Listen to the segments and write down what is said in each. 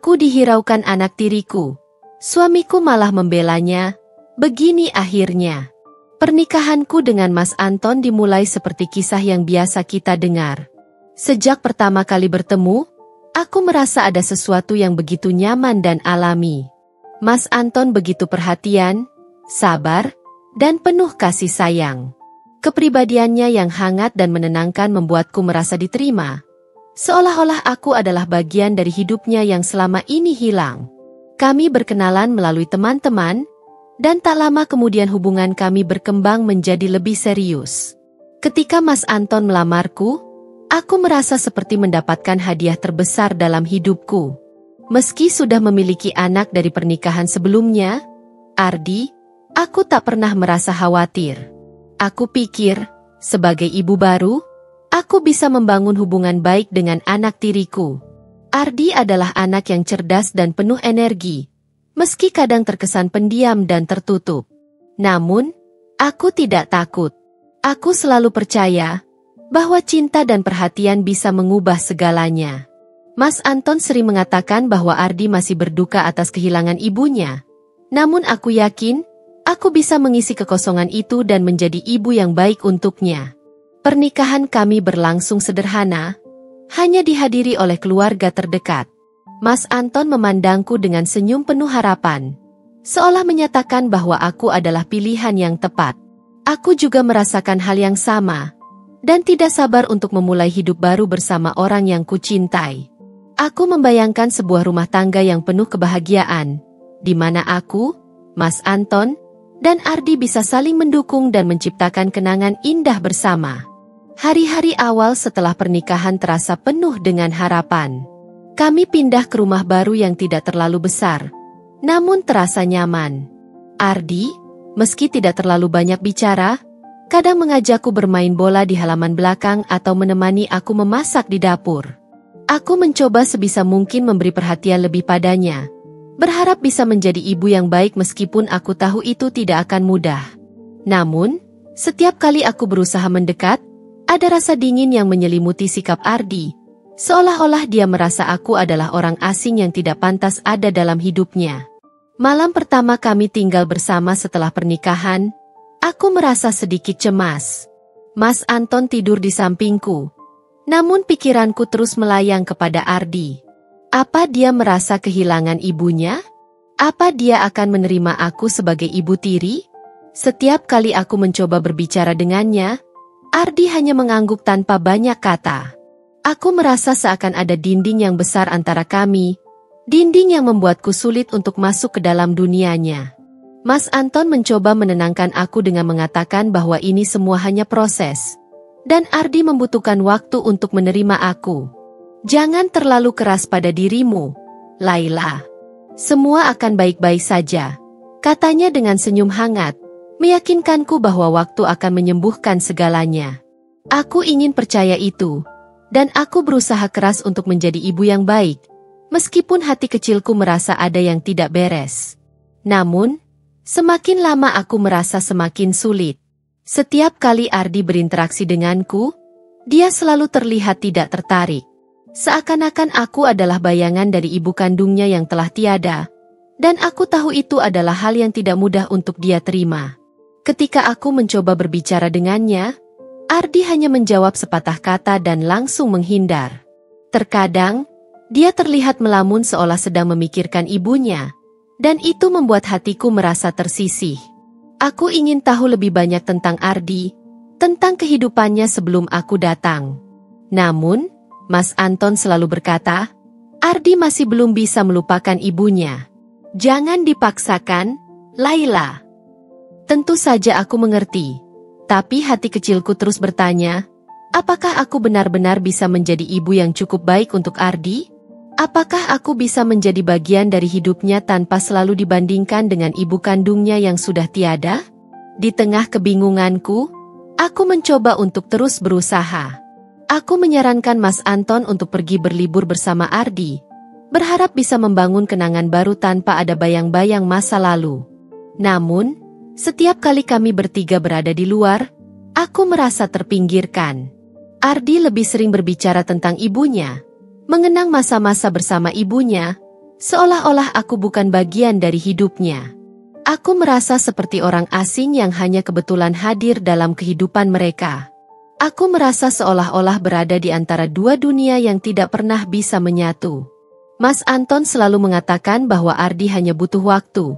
Aku dihiraukan anak tiriku. Suamiku malah membelanya. Begini akhirnya. Pernikahanku dengan Mas Anton dimulai seperti kisah yang biasa kita dengar. Sejak pertama kali bertemu, aku merasa ada sesuatu yang begitu nyaman dan alami. Mas Anton begitu perhatian, sabar, dan penuh kasih sayang. Kepribadiannya yang hangat dan menenangkan membuatku merasa diterima. Seolah-olah aku adalah bagian dari hidupnya yang selama ini hilang. Kami berkenalan melalui teman-teman, dan tak lama kemudian hubungan kami berkembang menjadi lebih serius. Ketika Mas Anton melamarku, aku merasa seperti mendapatkan hadiah terbesar dalam hidupku. Meski sudah memiliki anak dari pernikahan sebelumnya, Ardi, aku tak pernah merasa khawatir. Aku pikir, sebagai ibu baru, aku bisa membangun hubungan baik dengan anak tiriku. Ardi adalah anak yang cerdas dan penuh energi, meski kadang terkesan pendiam dan tertutup. Namun, aku tidak takut. Aku selalu percaya bahwa cinta dan perhatian bisa mengubah segalanya. Mas Anton sering mengatakan bahwa Ardi masih berduka atas kehilangan ibunya. Namun aku yakin, aku bisa mengisi kekosongan itu dan menjadi ibu yang baik untuknya. Pernikahan kami berlangsung sederhana, hanya dihadiri oleh keluarga terdekat. Mas Anton memandangku dengan senyum penuh harapan, seolah menyatakan bahwa aku adalah pilihan yang tepat. Aku juga merasakan hal yang sama, dan tidak sabar untuk memulai hidup baru bersama orang yang kucintai. Aku membayangkan sebuah rumah tangga yang penuh kebahagiaan, di mana aku, Mas Anton, dan Ardi bisa saling mendukung dan menciptakan kenangan indah bersama. Hari-hari awal setelah pernikahan terasa penuh dengan harapan. Kami pindah ke rumah baru yang tidak terlalu besar, namun terasa nyaman. Ardi, meski tidak terlalu banyak bicara, kadang mengajakku bermain bola di halaman belakang atau menemani aku memasak di dapur. Aku mencoba sebisa mungkin memberi perhatian lebih padanya, berharap bisa menjadi ibu yang baik meskipun aku tahu itu tidak akan mudah. Namun, setiap kali aku berusaha mendekat, ada rasa dingin yang menyelimuti sikap Ardi, seolah-olah dia merasa aku adalah orang asing yang tidak pantas ada dalam hidupnya. Malam pertama kami tinggal bersama setelah pernikahan, aku merasa sedikit cemas. Mas Anton tidur di sampingku, namun pikiranku terus melayang kepada Ardi. Apa dia merasa kehilangan ibunya? Apa dia akan menerima aku sebagai ibu tiri? Setiap kali aku mencoba berbicara dengannya, Ardi hanya mengangguk tanpa banyak kata. Aku merasa seakan ada dinding yang besar antara kami, dinding yang membuatku sulit untuk masuk ke dalam dunianya. Mas Anton mencoba menenangkan aku dengan mengatakan bahwa ini semua hanya proses, dan Ardi membutuhkan waktu untuk menerima aku. Jangan terlalu keras pada dirimu, Laila. Semua akan baik-baik saja, katanya dengan senyum hangat, meyakinkanku bahwa waktu akan menyembuhkan segalanya. Aku ingin percaya itu, dan aku berusaha keras untuk menjadi ibu yang baik, meskipun hati kecilku merasa ada yang tidak beres. Namun, semakin lama aku merasa semakin sulit. Setiap kali Ardi berinteraksi denganku, dia selalu terlihat tidak tertarik. Seakan-akan aku adalah bayangan dari ibu kandungnya yang telah tiada, dan aku tahu itu adalah hal yang tidak mudah untuk dia terima. Ketika aku mencoba berbicara dengannya, Ardi hanya menjawab sepatah kata dan langsung menghindar. Terkadang, dia terlihat melamun seolah sedang memikirkan ibunya, dan itu membuat hatiku merasa tersisih. Aku ingin tahu lebih banyak tentang Ardi, tentang kehidupannya sebelum aku datang. Namun, Mas Anton selalu berkata, Ardi masih belum bisa melupakan ibunya. Jangan dipaksakan, Laila. Tentu saja aku mengerti, tapi hati kecilku terus bertanya, apakah aku benar-benar bisa menjadi ibu yang cukup baik untuk Ardi? Apakah aku bisa menjadi bagian dari hidupnya tanpa selalu dibandingkan dengan ibu kandungnya yang sudah tiada? Di tengah kebingunganku, aku mencoba untuk terus berusaha. Aku menyarankan Mas Anton untuk pergi berlibur bersama Ardi, berharap bisa membangun kenangan baru tanpa ada bayang-bayang masa lalu. Namun, setiap kali kami bertiga berada di luar, aku merasa terpinggirkan. Ardi lebih sering berbicara tentang ibunya, mengenang masa-masa bersama ibunya, Seolah-olah aku bukan bagian dari hidupnya. Aku merasa seperti orang asing yang hanya kebetulan hadir dalam kehidupan mereka. Aku merasa seolah-olah berada di antara dua dunia yang tidak pernah bisa menyatu. Mas Anton selalu mengatakan bahwa Ardi hanya butuh waktu.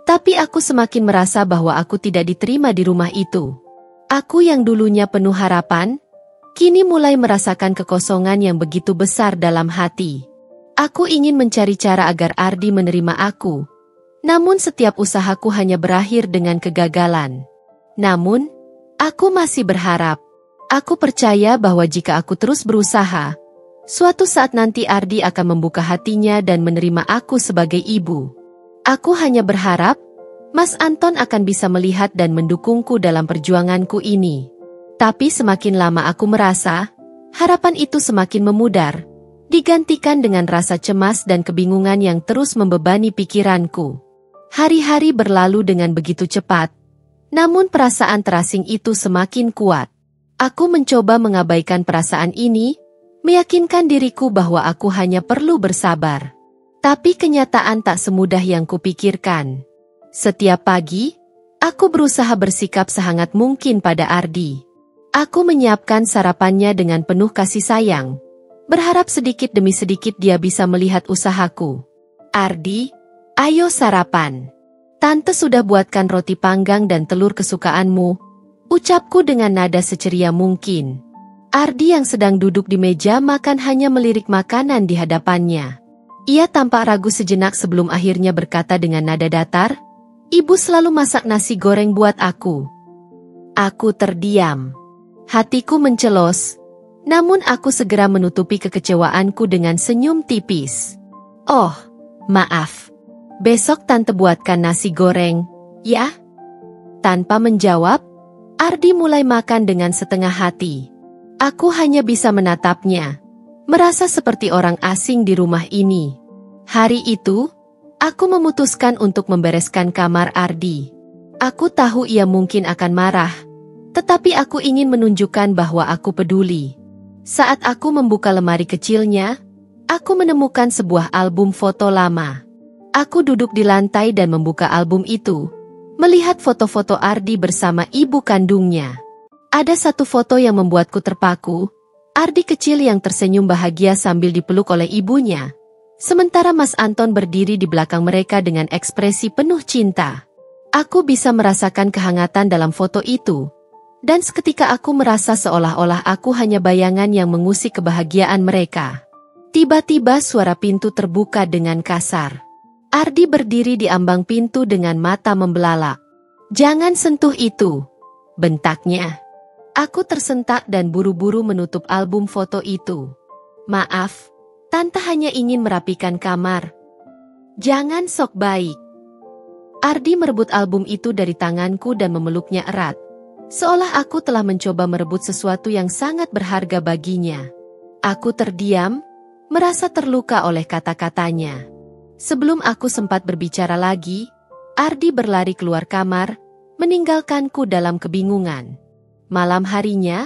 Tapi aku semakin merasa bahwa aku tidak diterima di rumah itu. Aku yang dulunya penuh harapan, kini mulai merasakan kekosongan yang begitu besar dalam hati. Aku ingin mencari cara agar Ardi menerima aku. Namun setiap usahaku hanya berakhir dengan kegagalan. Namun, aku masih berharap. Aku percaya bahwa jika aku terus berusaha, suatu saat nanti Ardi akan membuka hatinya dan menerima aku sebagai ibu. Aku hanya berharap, Mas Anton akan bisa melihat dan mendukungku dalam perjuanganku ini. Tapi semakin lama aku merasa, harapan itu semakin memudar, digantikan dengan rasa cemas dan kebingungan yang terus membebani pikiranku. Hari-hari berlalu dengan begitu cepat, namun perasaan terasing itu semakin kuat. Aku mencoba mengabaikan perasaan ini, meyakinkan diriku bahwa aku hanya perlu bersabar. Tapi kenyataan tak semudah yang kupikirkan. Setiap pagi, aku berusaha bersikap sehangat mungkin pada Ardi. Aku menyiapkan sarapannya dengan penuh kasih sayang, berharap sedikit demi sedikit dia bisa melihat usahaku. Ardi, ayo sarapan. Tante sudah buatkan roti panggang dan telur kesukaanmu, ucapku dengan nada seceria mungkin. Ardi yang sedang duduk di meja makan hanya melirik makanan di hadapannya. Ia tampak ragu sejenak sebelum akhirnya berkata dengan nada datar, "Ibu selalu masak nasi goreng buat aku." Aku terdiam. Hatiku mencelos. Namun aku segera menutupi kekecewaanku dengan senyum tipis. "Oh, maaf. Besok tante buatkan nasi goreng, ya?" Tanpa menjawab, Ardi mulai makan dengan setengah hati. Aku hanya bisa menatapnya, merasa seperti orang asing di rumah ini. Hari itu, aku memutuskan untuk membereskan kamar Ardi. Aku tahu ia mungkin akan marah, tetapi aku ingin menunjukkan bahwa aku peduli. Saat aku membuka lemari kecilnya, aku menemukan sebuah album foto lama. Aku duduk di lantai dan membuka album itu, melihat foto-foto Ardi bersama ibu kandungnya. Ada satu foto yang membuatku terpaku, Ardi kecil yang tersenyum bahagia sambil dipeluk oleh ibunya. Sementara Mas Anton berdiri di belakang mereka dengan ekspresi penuh cinta. Aku bisa merasakan kehangatan dalam foto itu. Dan seketika aku merasa seolah-olah aku hanya bayangan yang mengusik kebahagiaan mereka. Tiba-tiba suara pintu terbuka dengan kasar. Ardi berdiri di ambang pintu dengan mata membelalak. "Jangan sentuh itu," bentaknya. Aku tersentak dan buru-buru menutup album foto itu. "Maaf, tante hanya ingin merapikan kamar." "Jangan sok baik." Ardi merebut album itu dari tanganku dan memeluknya erat. Seolah aku telah mencoba merebut sesuatu yang sangat berharga baginya. Aku terdiam, merasa terluka oleh kata-katanya. Sebelum aku sempat berbicara lagi, Ardi berlari keluar kamar, meninggalkanku dalam kebingungan. Malam harinya,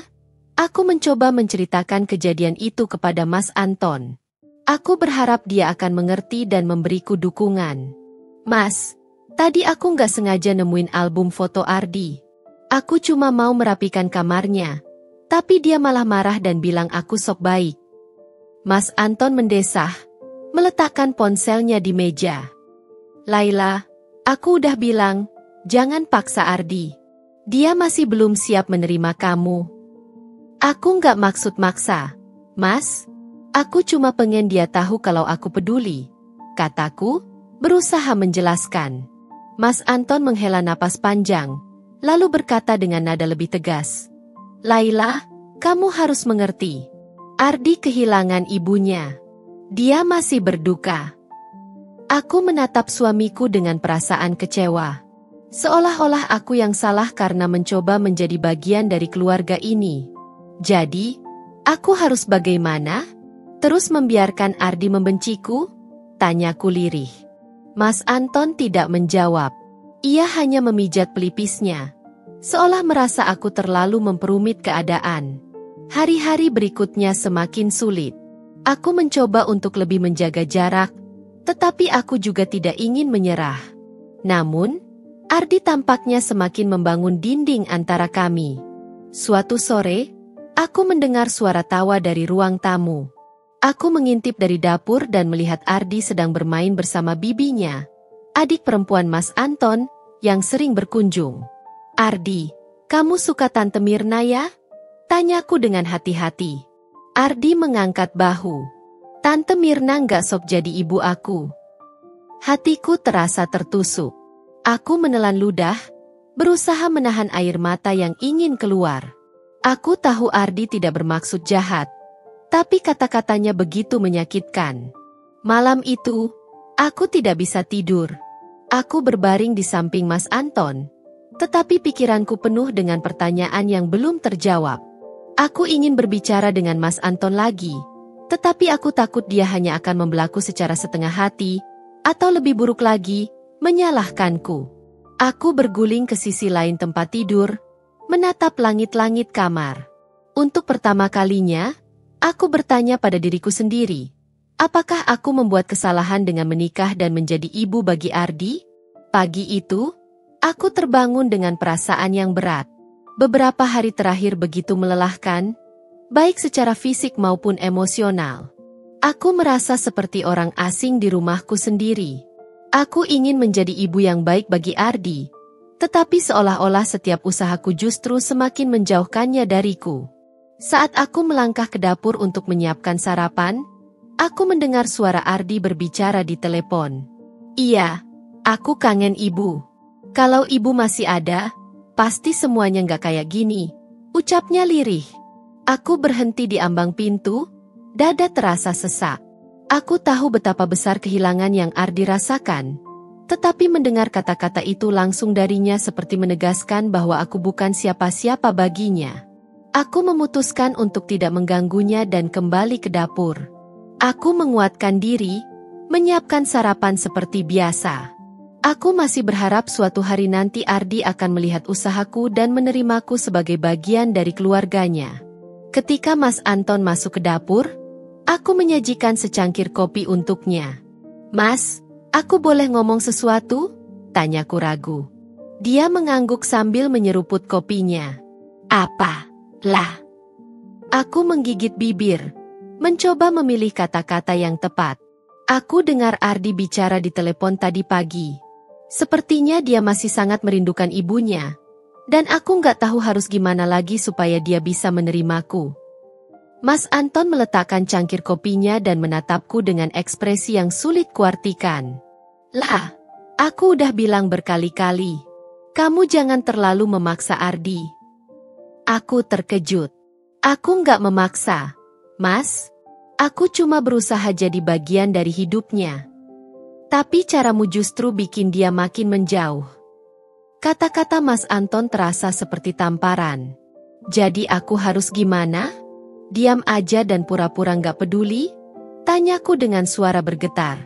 aku mencoba menceritakan kejadian itu kepada Mas Anton. Aku berharap dia akan mengerti dan memberiku dukungan. "Mas, tadi aku nggak sengaja nemuin album foto Ardi. Aku cuma mau merapikan kamarnya, tapi dia malah marah dan bilang aku sok baik." Mas Anton mendesah, meletakkan ponselnya di meja. "Laila, aku udah bilang, jangan paksa Ardi. Dia masih belum siap menerima kamu." "Aku nggak maksud maksa, Mas. Aku cuma pengen dia tahu kalau aku peduli," kataku, berusaha menjelaskan. Mas Anton menghela napas panjang, lalu berkata dengan nada lebih tegas, "Laila, kamu harus mengerti. Ardi kehilangan ibunya. Dia masih berduka." Aku menatap suamiku dengan perasaan kecewa. Seolah-olah aku yang salah karena mencoba menjadi bagian dari keluarga ini. Jadi, aku harus bagaimana? Terus membiarkan Ardi membenciku? Tanyaku lirih. Mas Anton tidak menjawab. Ia hanya memijat pelipisnya, seolah merasa aku terlalu memperumit keadaan. Hari-hari berikutnya semakin sulit. Aku mencoba untuk lebih menjaga jarak, Tetapi aku juga tidak ingin menyerah. Namun, Ardi tampaknya semakin membangun dinding antara kami. Suatu sore, aku mendengar suara tawa dari ruang tamu. Aku mengintip dari dapur dan melihat Ardi sedang bermain bersama bibinya, adik perempuan Mas Anton, yang sering berkunjung. "Ardi, kamu suka Tante Mirna ya?" tanyaku dengan hati-hati. Ardi mengangkat bahu. "Tante Mirna nggak sok jadi ibu aku." Hatiku terasa tertusuk. Aku menelan ludah, berusaha menahan air mata yang ingin keluar. Aku tahu Ardi tidak bermaksud jahat, tapi kata-katanya begitu menyakitkan. Malam itu, aku tidak bisa tidur. Aku berbaring di samping Mas Anton, tetapi pikiranku penuh dengan pertanyaan yang belum terjawab. Aku ingin berbicara dengan Mas Anton lagi, tetapi aku takut dia hanya akan membelaku secara setengah hati, atau lebih buruk lagi, menyalahkanku. Aku berguling ke sisi lain tempat tidur, menatap langit-langit kamar. Untuk pertama kalinya, aku bertanya pada diriku sendiri, apakah aku membuat kesalahan dengan menikah dan menjadi ibu bagi Ardi? Pagi itu, aku terbangun dengan perasaan yang berat. Beberapa hari terakhir begitu melelahkan, baik secara fisik maupun emosional. Aku merasa seperti orang asing di rumahku sendiri. Aku ingin menjadi ibu yang baik bagi Ardi, tetapi seolah-olah setiap usahaku justru semakin menjauhkannya dariku. Saat aku melangkah ke dapur untuk menyiapkan sarapan, aku mendengar suara Ardi berbicara di telepon. "Iya, aku kangen ibu. Kalau ibu masih ada, pasti semuanya nggak kayak gini," ucapnya lirih. Aku berhenti di ambang pintu, dada terasa sesak. Aku tahu betapa besar kehilangan yang Ardi rasakan, tetapi mendengar kata-kata itu langsung darinya seperti menegaskan bahwa aku bukan siapa-siapa baginya. Aku memutuskan untuk tidak mengganggunya dan kembali ke dapur. Aku menguatkan diri, menyiapkan sarapan seperti biasa. Aku masih berharap suatu hari nanti Ardi akan melihat usahaku dan menerimaku sebagai bagian dari keluarganya. Ketika Mas Anton masuk ke dapur, aku menyajikan secangkir kopi untuknya. "Mas, aku boleh ngomong sesuatu?" tanyaku ragu. Dia mengangguk sambil menyeruput kopinya. "Apa? Lah." Aku menggigit bibir, mencoba memilih kata-kata yang tepat. Aku dengar Ardi bicara di telepon tadi pagi. Sepertinya dia masih sangat merindukan ibunya, dan aku nggak tahu harus gimana lagi supaya dia bisa menerimaku. Mas Anton meletakkan cangkir kopinya dan menatapku dengan ekspresi yang sulit kuartikan. "Lah, aku udah bilang berkali-kali, kamu jangan terlalu memaksa Ardi." Aku terkejut. "Aku nggak memaksa, Mas. Aku cuma berusaha jadi bagian dari hidupnya. Tapi caramu justru bikin dia makin menjauh." Kata-kata Mas Anton terasa seperti tamparan. Jadi aku harus gimana? Diam aja dan pura-pura nggak peduli? Tanyaku dengan suara bergetar.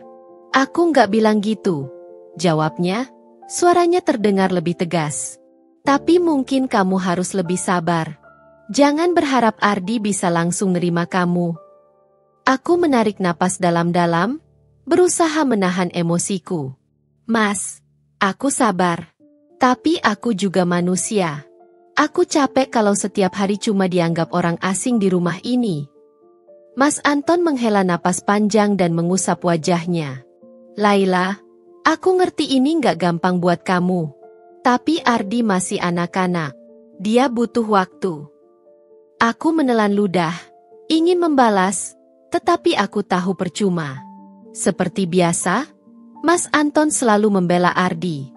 "Aku nggak bilang gitu," jawabnya. Suaranya terdengar lebih tegas. "Tapi mungkin kamu harus lebih sabar. Jangan berharap Ardi bisa langsung nerima kamu." Aku menarik napas dalam-dalam, berusaha menahan emosiku. "Mas, aku sabar. Tapi aku juga manusia. Aku capek kalau setiap hari cuma dianggap orang asing di rumah ini." Mas Anton menghela napas panjang dan mengusap wajahnya. "Laila, aku ngerti ini nggak gampang buat kamu. Tapi Ardi masih anak-anak. Dia butuh waktu." Aku menelan ludah, ingin membalas, tetapi aku tahu percuma. Seperti biasa, Mas Anton selalu membela Ardi.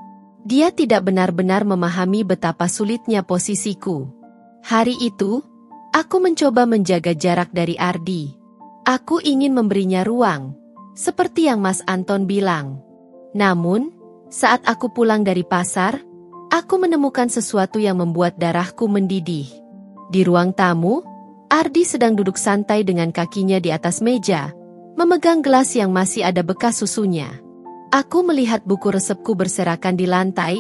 Dia tidak benar-benar memahami betapa sulitnya posisiku. Hari itu, aku mencoba menjaga jarak dari Ardi. Aku ingin memberinya ruang, seperti yang Mas Anton bilang. Namun, saat aku pulang dari pasar, aku menemukan sesuatu yang membuat darahku mendidih. Di ruang tamu, Ardi sedang duduk santai dengan kakinya di atas meja, memegang gelas yang masih ada bekas susunya. Aku melihat buku resepku berserakan di lantai,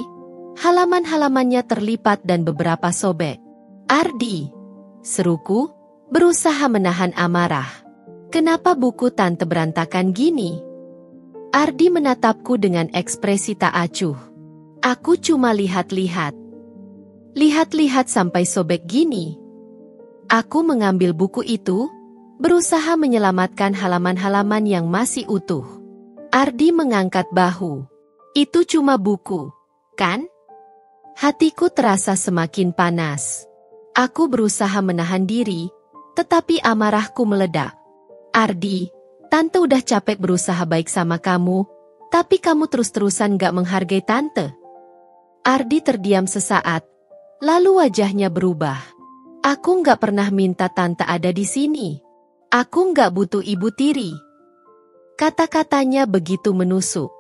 halaman-halamannya terlipat dan beberapa sobek. "Ardi," seruku, berusaha menahan amarah. "Kenapa buku tante berantakan gini?" Ardi menatapku dengan ekspresi tak acuh. Aku cuma lihat-lihat. Lihat-lihat sampai sobek gini. Aku mengambil buku itu, berusaha menyelamatkan halaman-halaman yang masih utuh. Ardi mengangkat bahu. Itu cuma buku, kan? Hatiku terasa semakin panas. Aku berusaha menahan diri, tetapi amarahku meledak. Ardi, Tante udah capek berusaha baik sama kamu, tapi kamu terus-terusan gak menghargai Tante. Ardi terdiam sesaat, lalu wajahnya berubah. Aku gak pernah minta Tante ada di sini. Aku gak butuh ibu tiri. Kata-katanya begitu menusuk.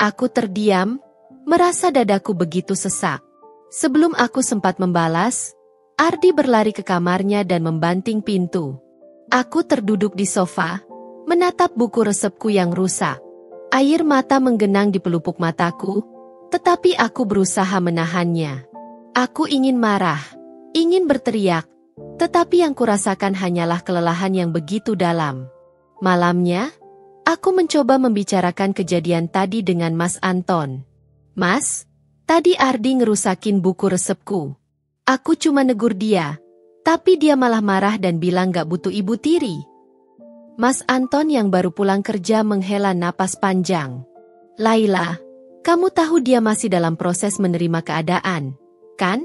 Aku terdiam, merasa dadaku begitu sesak. Sebelum aku sempat membalas, Ardi berlari ke kamarnya dan membanting pintu. Aku terduduk di sofa, menatap buku resepku yang rusak. Air mata menggenang di pelupuk mataku, tetapi aku berusaha menahannya. Aku ingin marah, ingin berteriak, tetapi yang kurasakan hanyalah kelelahan yang begitu dalam. Malamnya, aku mencoba membicarakan kejadian tadi dengan Mas Anton. Mas, tadi Ardi ngerusakin buku resepku. Aku cuma negur dia, tapi dia malah marah dan bilang gak butuh ibu tiri. Mas Anton yang baru pulang kerja menghela napas panjang. Laila, kamu tahu dia masih dalam proses menerima keadaan, kan?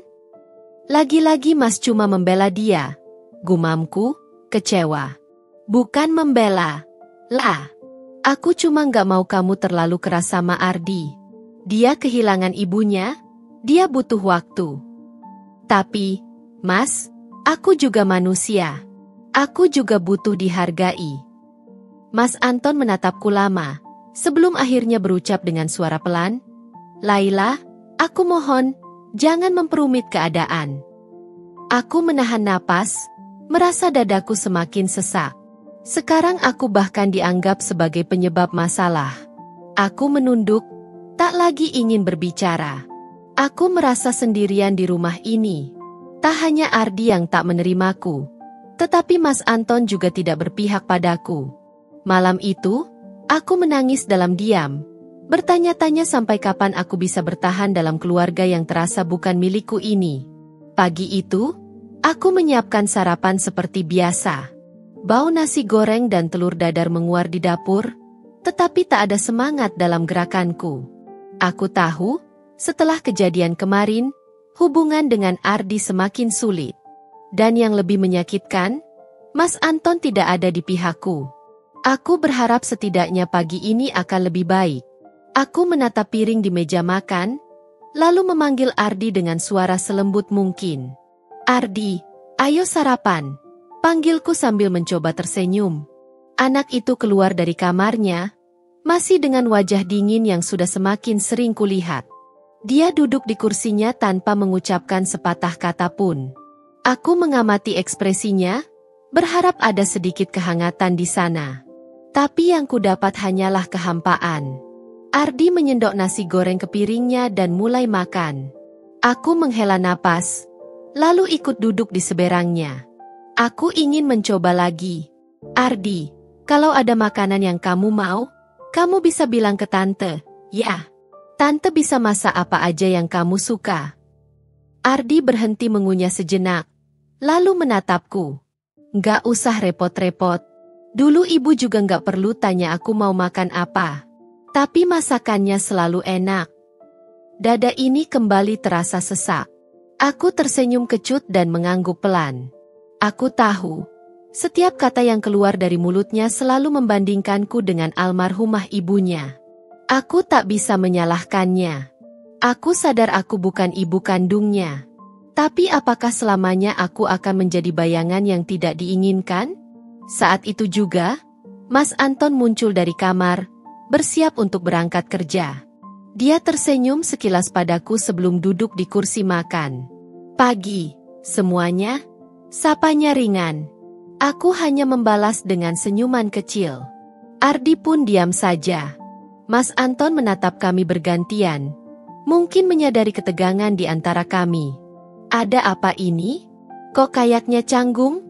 Lagi-lagi Mas cuma membela dia. Gumamku, kecewa. Bukan membela. Lah, aku cuma gak mau kamu terlalu keras sama Ardi. Dia kehilangan ibunya, dia butuh waktu. Tapi, Mas, aku juga manusia. Aku juga butuh dihargai. Mas Anton menatapku lama, sebelum akhirnya berucap dengan suara pelan, Laila, aku mohon, jangan memperumit keadaan. Aku menahan napas, merasa dadaku semakin sesak. Sekarang aku bahkan dianggap sebagai penyebab masalah. Aku menunduk, tak lagi ingin berbicara. Aku merasa sendirian di rumah ini. Tak hanya Ardi yang tak menerimaku, tetapi Mas Anton juga tidak berpihak padaku. Malam itu, aku menangis dalam diam, bertanya-tanya sampai kapan aku bisa bertahan dalam keluarga yang terasa bukan milikku ini. Pagi itu, aku menyiapkan sarapan seperti biasa. Bau nasi goreng dan telur dadar menguar di dapur, tetapi tak ada semangat dalam gerakanku. Aku tahu, setelah kejadian kemarin, hubungan dengan Ardi semakin sulit. Dan yang lebih menyakitkan, Mas Anton tidak ada di pihakku. Aku berharap setidaknya pagi ini akan lebih baik. Aku menatap piring di meja makan, lalu memanggil Ardi dengan suara selembut mungkin. Ardi, ayo sarapan, panggilku sambil mencoba tersenyum. Anak itu keluar dari kamarnya, masih dengan wajah dingin yang sudah semakin sering kulihat. Dia duduk di kursinya tanpa mengucapkan sepatah kata pun. Aku mengamati ekspresinya, berharap ada sedikit kehangatan di sana. Tapi yang kudapat hanyalah kehampaan. Ardi menyendok nasi goreng ke piringnya dan mulai makan. Aku menghela napas, lalu ikut duduk di seberangnya. Aku ingin mencoba lagi. Ardi, kalau ada makanan yang kamu mau, kamu bisa bilang ke Tante, ya. Tante bisa masak apa aja yang kamu suka. Ardi berhenti mengunyah sejenak, lalu menatapku. Nggak usah repot-repot. Dulu ibu juga nggak perlu tanya aku mau makan apa. Tapi masakannya selalu enak. Dada ini kembali terasa sesak. Aku tersenyum kecut dan mengangguk pelan. Aku tahu, setiap kata yang keluar dari mulutnya selalu membandingkanku dengan almarhumah ibunya. Aku tak bisa menyalahkannya. Aku sadar aku bukan ibu kandungnya. Tapi apakah selamanya aku akan menjadi bayangan yang tidak diinginkan? Saat itu juga, Mas Anton muncul dari kamar, bersiap untuk berangkat kerja. Dia tersenyum sekilas padaku sebelum duduk di kursi makan. Pagi, semuanya, sapanya ringan. Aku hanya membalas dengan senyuman kecil. Ardi pun diam saja. Mas Anton menatap kami bergantian, mungkin menyadari ketegangan di antara kami. Ada apa ini? Kok kayaknya canggung?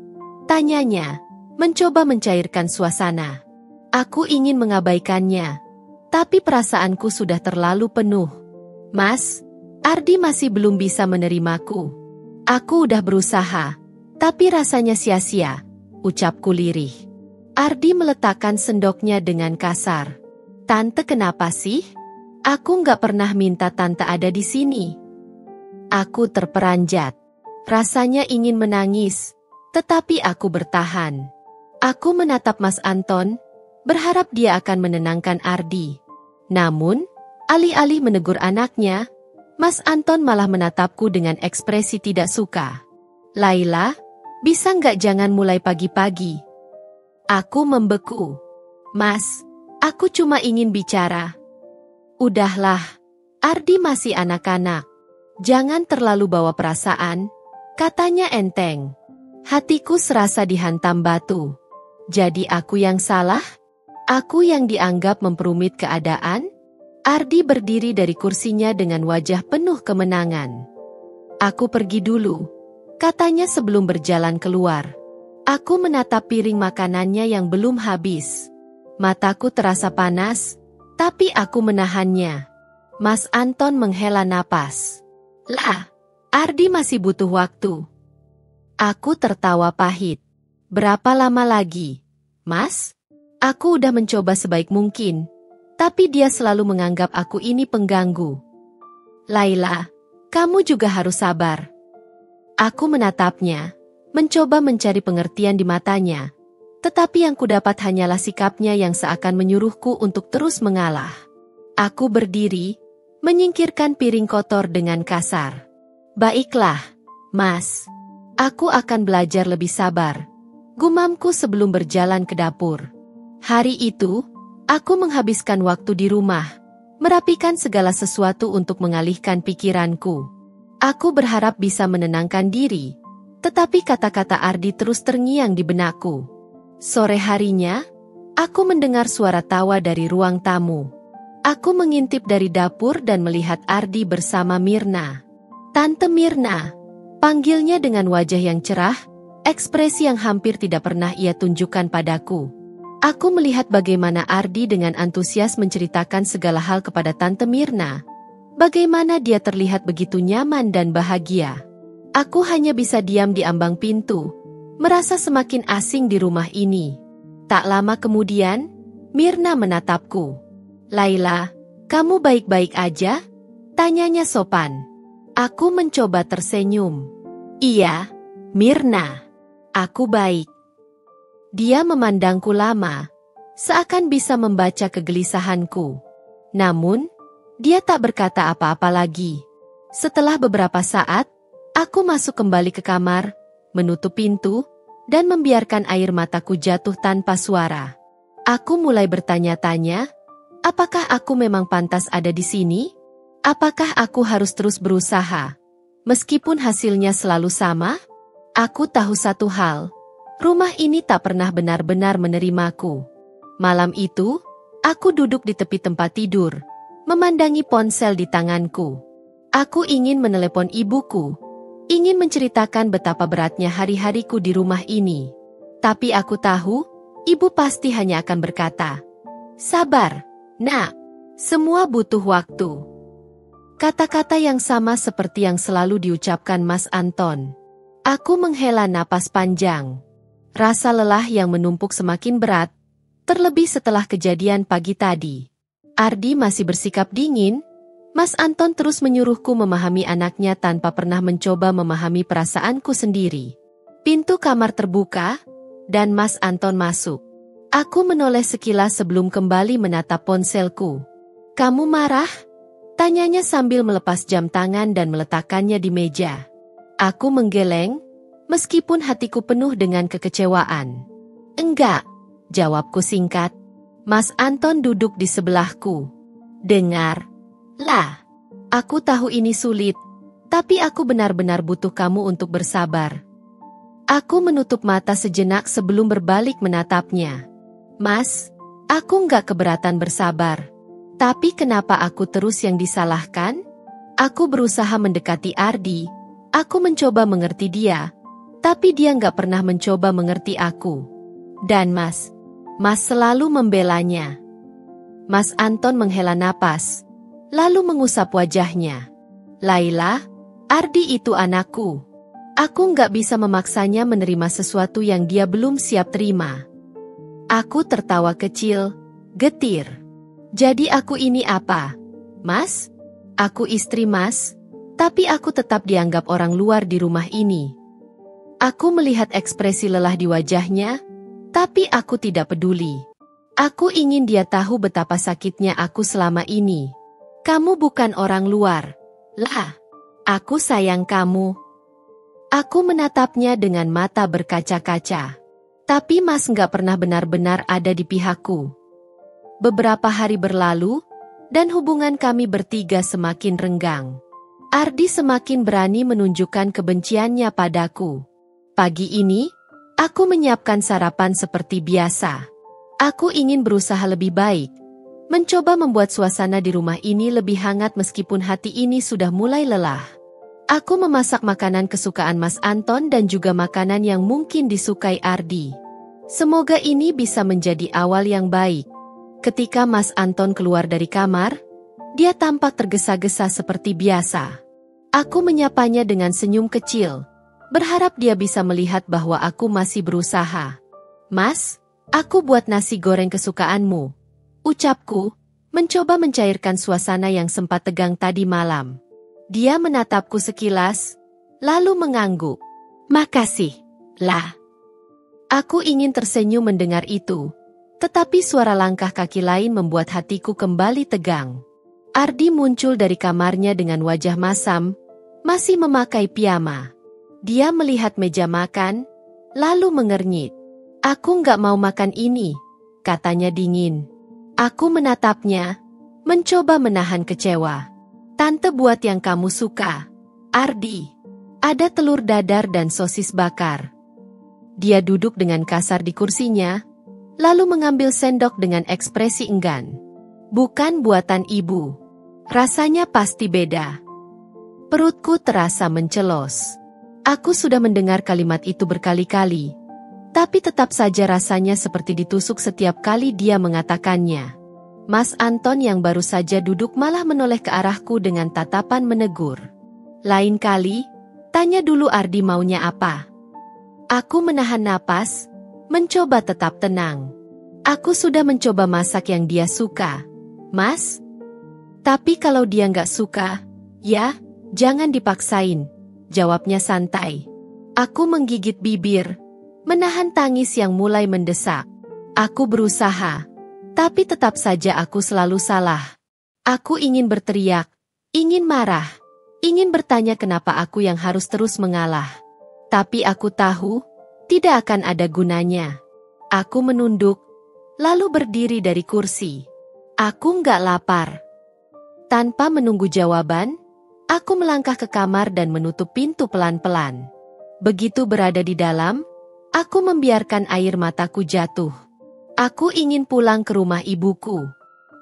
Tanyanya, mencoba mencairkan suasana. Aku ingin mengabaikannya, Tapi perasaanku sudah terlalu penuh. Mas, Ardi masih belum bisa menerimaku. Aku udah berusaha, tapi rasanya sia-sia, ucapku lirih. Ardi meletakkan sendoknya dengan kasar. Tante kenapa sih? Aku nggak pernah minta tante ada di sini. Aku terperanjat. Rasanya ingin menangis, tetapi aku bertahan. Aku menatap Mas Anton, berharap dia akan menenangkan Ardi. Namun, alih-alih menegur anaknya, Mas Anton malah menatapku dengan ekspresi tidak suka. Laila, bisa nggak jangan mulai pagi-pagi? Aku membeku. Mas, aku cuma ingin bicara. Udahlah, Ardi masih anak-anak. Jangan terlalu bawa perasaan, katanya enteng. Hatiku serasa dihantam batu. Jadi aku yang salah? Aku yang dianggap memperumit keadaan? Ardi berdiri dari kursinya dengan wajah penuh kemenangan. Aku pergi dulu, katanya sebelum berjalan keluar. Aku menatap piring makanannya yang belum habis. Mataku terasa panas, tapi aku menahannya. Mas Anton menghela napas. Lah, Ardi masih butuh waktu. Aku tertawa pahit. Berapa lama lagi, Mas? Aku udah mencoba sebaik mungkin, tapi dia selalu menganggap aku ini pengganggu. Laila, kamu juga harus sabar. Aku menatapnya, mencoba mencari pengertian di matanya, tetapi yang kudapat hanyalah sikapnya yang seakan menyuruhku untuk terus mengalah. Aku berdiri, menyingkirkan piring kotor dengan kasar. Baiklah, Mas. Aku akan belajar lebih sabar, gumamku sebelum berjalan ke dapur. Hari itu, aku menghabiskan waktu di rumah, merapikan segala sesuatu untuk mengalihkan pikiranku. Aku berharap bisa menenangkan diri, tetapi kata-kata Ardi terus terngiang di benakku. Sore harinya, aku mendengar suara tawa dari ruang tamu. Aku mengintip dari dapur dan melihat Ardi bersama Mirna. Tante Mirna, panggilnya dengan wajah yang cerah, ekspresi yang hampir tidak pernah ia tunjukkan padaku. Aku melihat bagaimana Ardi dengan antusias menceritakan segala hal kepada Tante Mirna. Bagaimana dia terlihat begitu nyaman dan bahagia. Aku hanya bisa diam di ambang pintu, merasa semakin asing di rumah ini. Tak lama kemudian, Mirna menatapku. Laila, kamu baik-baik aja? Tanyanya sopan. Aku mencoba tersenyum. Iya, Mirna. Aku baik. Dia memandangku lama, seakan bisa membaca kegelisahanku. Namun, dia tak berkata apa-apa lagi. Setelah beberapa saat, aku masuk kembali ke kamar, menutup pintu, dan membiarkan air mataku jatuh tanpa suara. Aku mulai bertanya-tanya, apakah aku memang pantas ada di sini? Apakah aku harus terus berusaha? Meskipun hasilnya selalu sama, aku tahu satu hal. Rumah ini tak pernah benar-benar menerimaku. Malam itu, aku duduk di tepi tempat tidur, memandangi ponsel di tanganku. Aku ingin menelepon ibuku, ingin menceritakan betapa beratnya hari-hariku di rumah ini. Tapi aku tahu, ibu pasti hanya akan berkata, "Sabar, nak, semua butuh waktu." Kata-kata yang sama seperti yang selalu diucapkan Mas Anton. Aku menghela napas panjang. Rasa lelah yang menumpuk semakin berat, terlebih setelah kejadian pagi tadi. Ardi masih bersikap dingin, Mas Anton terus menyuruhku memahami anaknya tanpa pernah mencoba memahami perasaanku sendiri. Pintu kamar terbuka, dan Mas Anton masuk. Aku menoleh sekilas sebelum kembali menatap ponselku. "Kamu marah?" Tanyanya sambil melepas jam tangan dan meletakkannya di meja. Aku menggeleng, meskipun hatiku penuh dengan kekecewaan. "Enggak," jawabku singkat. Mas Anton duduk di sebelahku. "Dengar. Lah, aku tahu ini sulit, tapi aku benar-benar butuh kamu untuk bersabar." Aku menutup mata sejenak sebelum berbalik menatapnya. "Mas, aku nggak keberatan bersabar. Tapi kenapa aku terus yang disalahkan?" Aku berusaha mendekati Ardi, aku mencoba mengerti dia, tapi dia nggak pernah mencoba mengerti aku. Dan Mas selalu membelanya. Mas Anton menghela napas, lalu mengusap wajahnya. Laila, Ardi itu anakku. Aku nggak bisa memaksanya menerima sesuatu yang dia belum siap terima. Aku tertawa kecil, getir. Jadi aku ini apa? Mas? Aku istri Mas, tapi aku tetap dianggap orang luar di rumah ini. Aku melihat ekspresi lelah di wajahnya, tapi aku tidak peduli. Aku ingin dia tahu betapa sakitnya aku selama ini. Kamu bukan orang luar. Lah, aku sayang kamu. Aku menatapnya dengan mata berkaca-kaca. Tapi Mas nggak pernah benar-benar ada di pihakku. Beberapa hari berlalu, dan hubungan kami bertiga semakin renggang. Ardi semakin berani menunjukkan kebenciannya padaku. Pagi ini, aku menyiapkan sarapan seperti biasa. Aku ingin berusaha lebih baik, mencoba membuat suasana di rumah ini lebih hangat meskipun hati ini sudah mulai lelah. Aku memasak makanan kesukaan Mas Anton dan juga makanan yang mungkin disukai Ardi. Semoga ini bisa menjadi awal yang baik. Ketika Mas Anton keluar dari kamar, dia tampak tergesa-gesa seperti biasa. Aku menyapanya dengan senyum kecil, berharap dia bisa melihat bahwa aku masih berusaha. Mas, aku buat nasi goreng kesukaanmu, ucapku, mencoba mencairkan suasana yang sempat tegang tadi malam. Dia menatapku sekilas, lalu mengangguk. Makasih, lah. Aku ingin tersenyum mendengar itu, tetapi suara langkah kaki lain membuat hatiku kembali tegang. Ardi muncul dari kamarnya dengan wajah masam, masih memakai piyama. Dia melihat meja makan, lalu mengernyit. Aku nggak mau makan ini, katanya dingin. Aku menatapnya, mencoba menahan kecewa. Tante buat yang kamu suka, Ardi. Ada telur dadar dan sosis bakar. Dia duduk dengan kasar di kursinya, lalu mengambil sendok dengan ekspresi enggan. Bukan buatan ibu. Rasanya pasti beda. Perutku terasa mencelos. Aku sudah mendengar kalimat itu berkali-kali, tapi tetap saja rasanya seperti ditusuk setiap kali dia mengatakannya. Mas Anton yang baru saja duduk malah menoleh ke arahku dengan tatapan menegur. Lain kali, tanya dulu Ardi maunya apa. Aku menahan napas, mencoba tetap tenang. Aku sudah mencoba masak yang dia suka, Mas. Tapi kalau dia nggak suka, ya, jangan dipaksain, jawabnya santai. Aku menggigit bibir, menahan tangis yang mulai mendesak. Aku berusaha. Tapi tetap saja aku selalu salah. Aku ingin berteriak, ingin marah, ingin bertanya kenapa aku yang harus terus mengalah. Tapi aku tahu, tidak akan ada gunanya. Aku menunduk, lalu berdiri dari kursi. Aku nggak lapar. Tanpa menunggu jawaban, aku melangkah ke kamar dan menutup pintu pelan-pelan. Begitu berada di dalam, aku membiarkan air mataku jatuh. Aku ingin pulang ke rumah ibuku.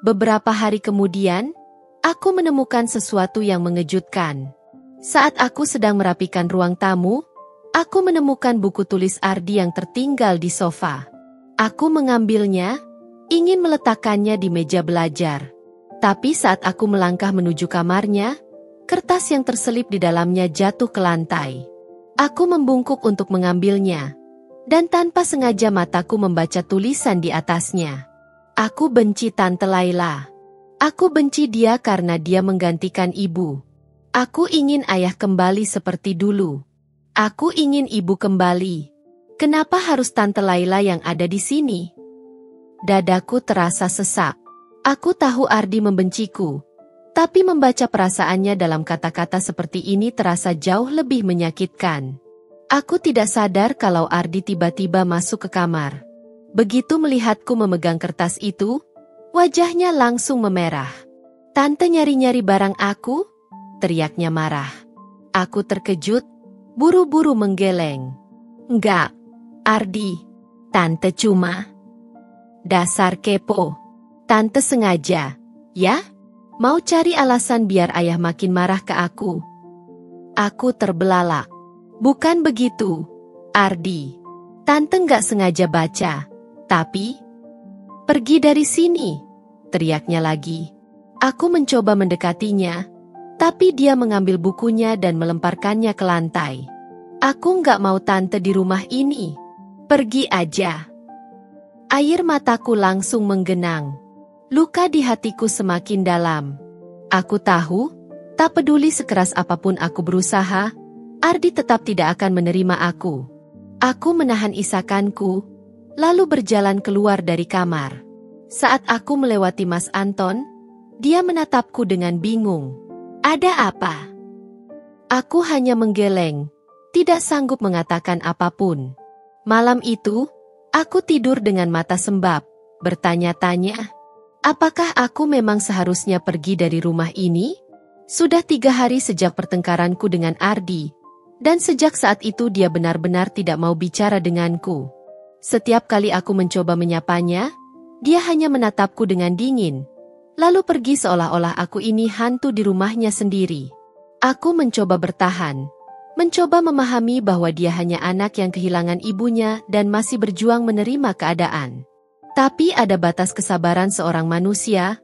Beberapa hari kemudian, aku menemukan sesuatu yang mengejutkan. Saat aku sedang merapikan ruang tamu, aku menemukan buku tulis Ardi yang tertinggal di sofa. Aku mengambilnya, ingin meletakkannya di meja belajar. Tapi saat aku melangkah menuju kamarnya, kertas yang terselip di dalamnya jatuh ke lantai. Aku membungkuk untuk mengambilnya. Dan tanpa sengaja mataku membaca tulisan di atasnya. Aku benci Tante Laila. Aku benci dia karena dia menggantikan ibu. Aku ingin ayah kembali seperti dulu. Aku ingin ibu kembali. Kenapa harus Tante Laila yang ada di sini? Dadaku terasa sesak. Aku tahu Ardi membenciku. Tapi membaca perasaannya dalam kata-kata seperti ini terasa jauh lebih menyakitkan. Aku tidak sadar kalau Ardi tiba-tiba masuk ke kamar. Begitu melihatku memegang kertas itu, wajahnya langsung memerah. Tante nyari-nyari barang aku? Teriaknya marah. Aku terkejut, buru-buru menggeleng. Enggak, Ardi. Tante cuma. Dasar kepo. Tante sengaja, ya? Mau cari alasan biar ayah makin marah ke aku. Aku terbelalak. Bukan begitu, Ardi. Tante nggak sengaja baca, tapi... Pergi dari sini, teriaknya lagi. Aku mencoba mendekatinya, tapi dia mengambil bukunya dan melemparkannya ke lantai. Aku nggak mau tante di rumah ini. Pergi aja. Air mataku langsung menggenang. Luka di hatiku semakin dalam. Aku tahu, tak peduli sekeras apapun aku berusaha, Ardi tetap tidak akan menerima aku. Aku menahan isakanku, lalu berjalan keluar dari kamar. Saat aku melewati Mas Anton, dia menatapku dengan bingung. Ada apa? Aku hanya menggeleng, tidak sanggup mengatakan apapun. Malam itu, aku tidur dengan mata sembab, bertanya-tanya, apakah aku memang seharusnya pergi dari rumah ini? Sudah 3 hari sejak pertengkaranku dengan Ardi, dan sejak saat itu dia benar-benar tidak mau bicara denganku. Setiap kali aku mencoba menyapanya, dia hanya menatapku dengan dingin, lalu pergi seolah-olah aku ini hantu di rumahnya sendiri. Aku mencoba bertahan, mencoba memahami bahwa dia hanya anak yang kehilangan ibunya dan masih berjuang menerima keadaan. Tapi ada batas kesabaran seorang manusia,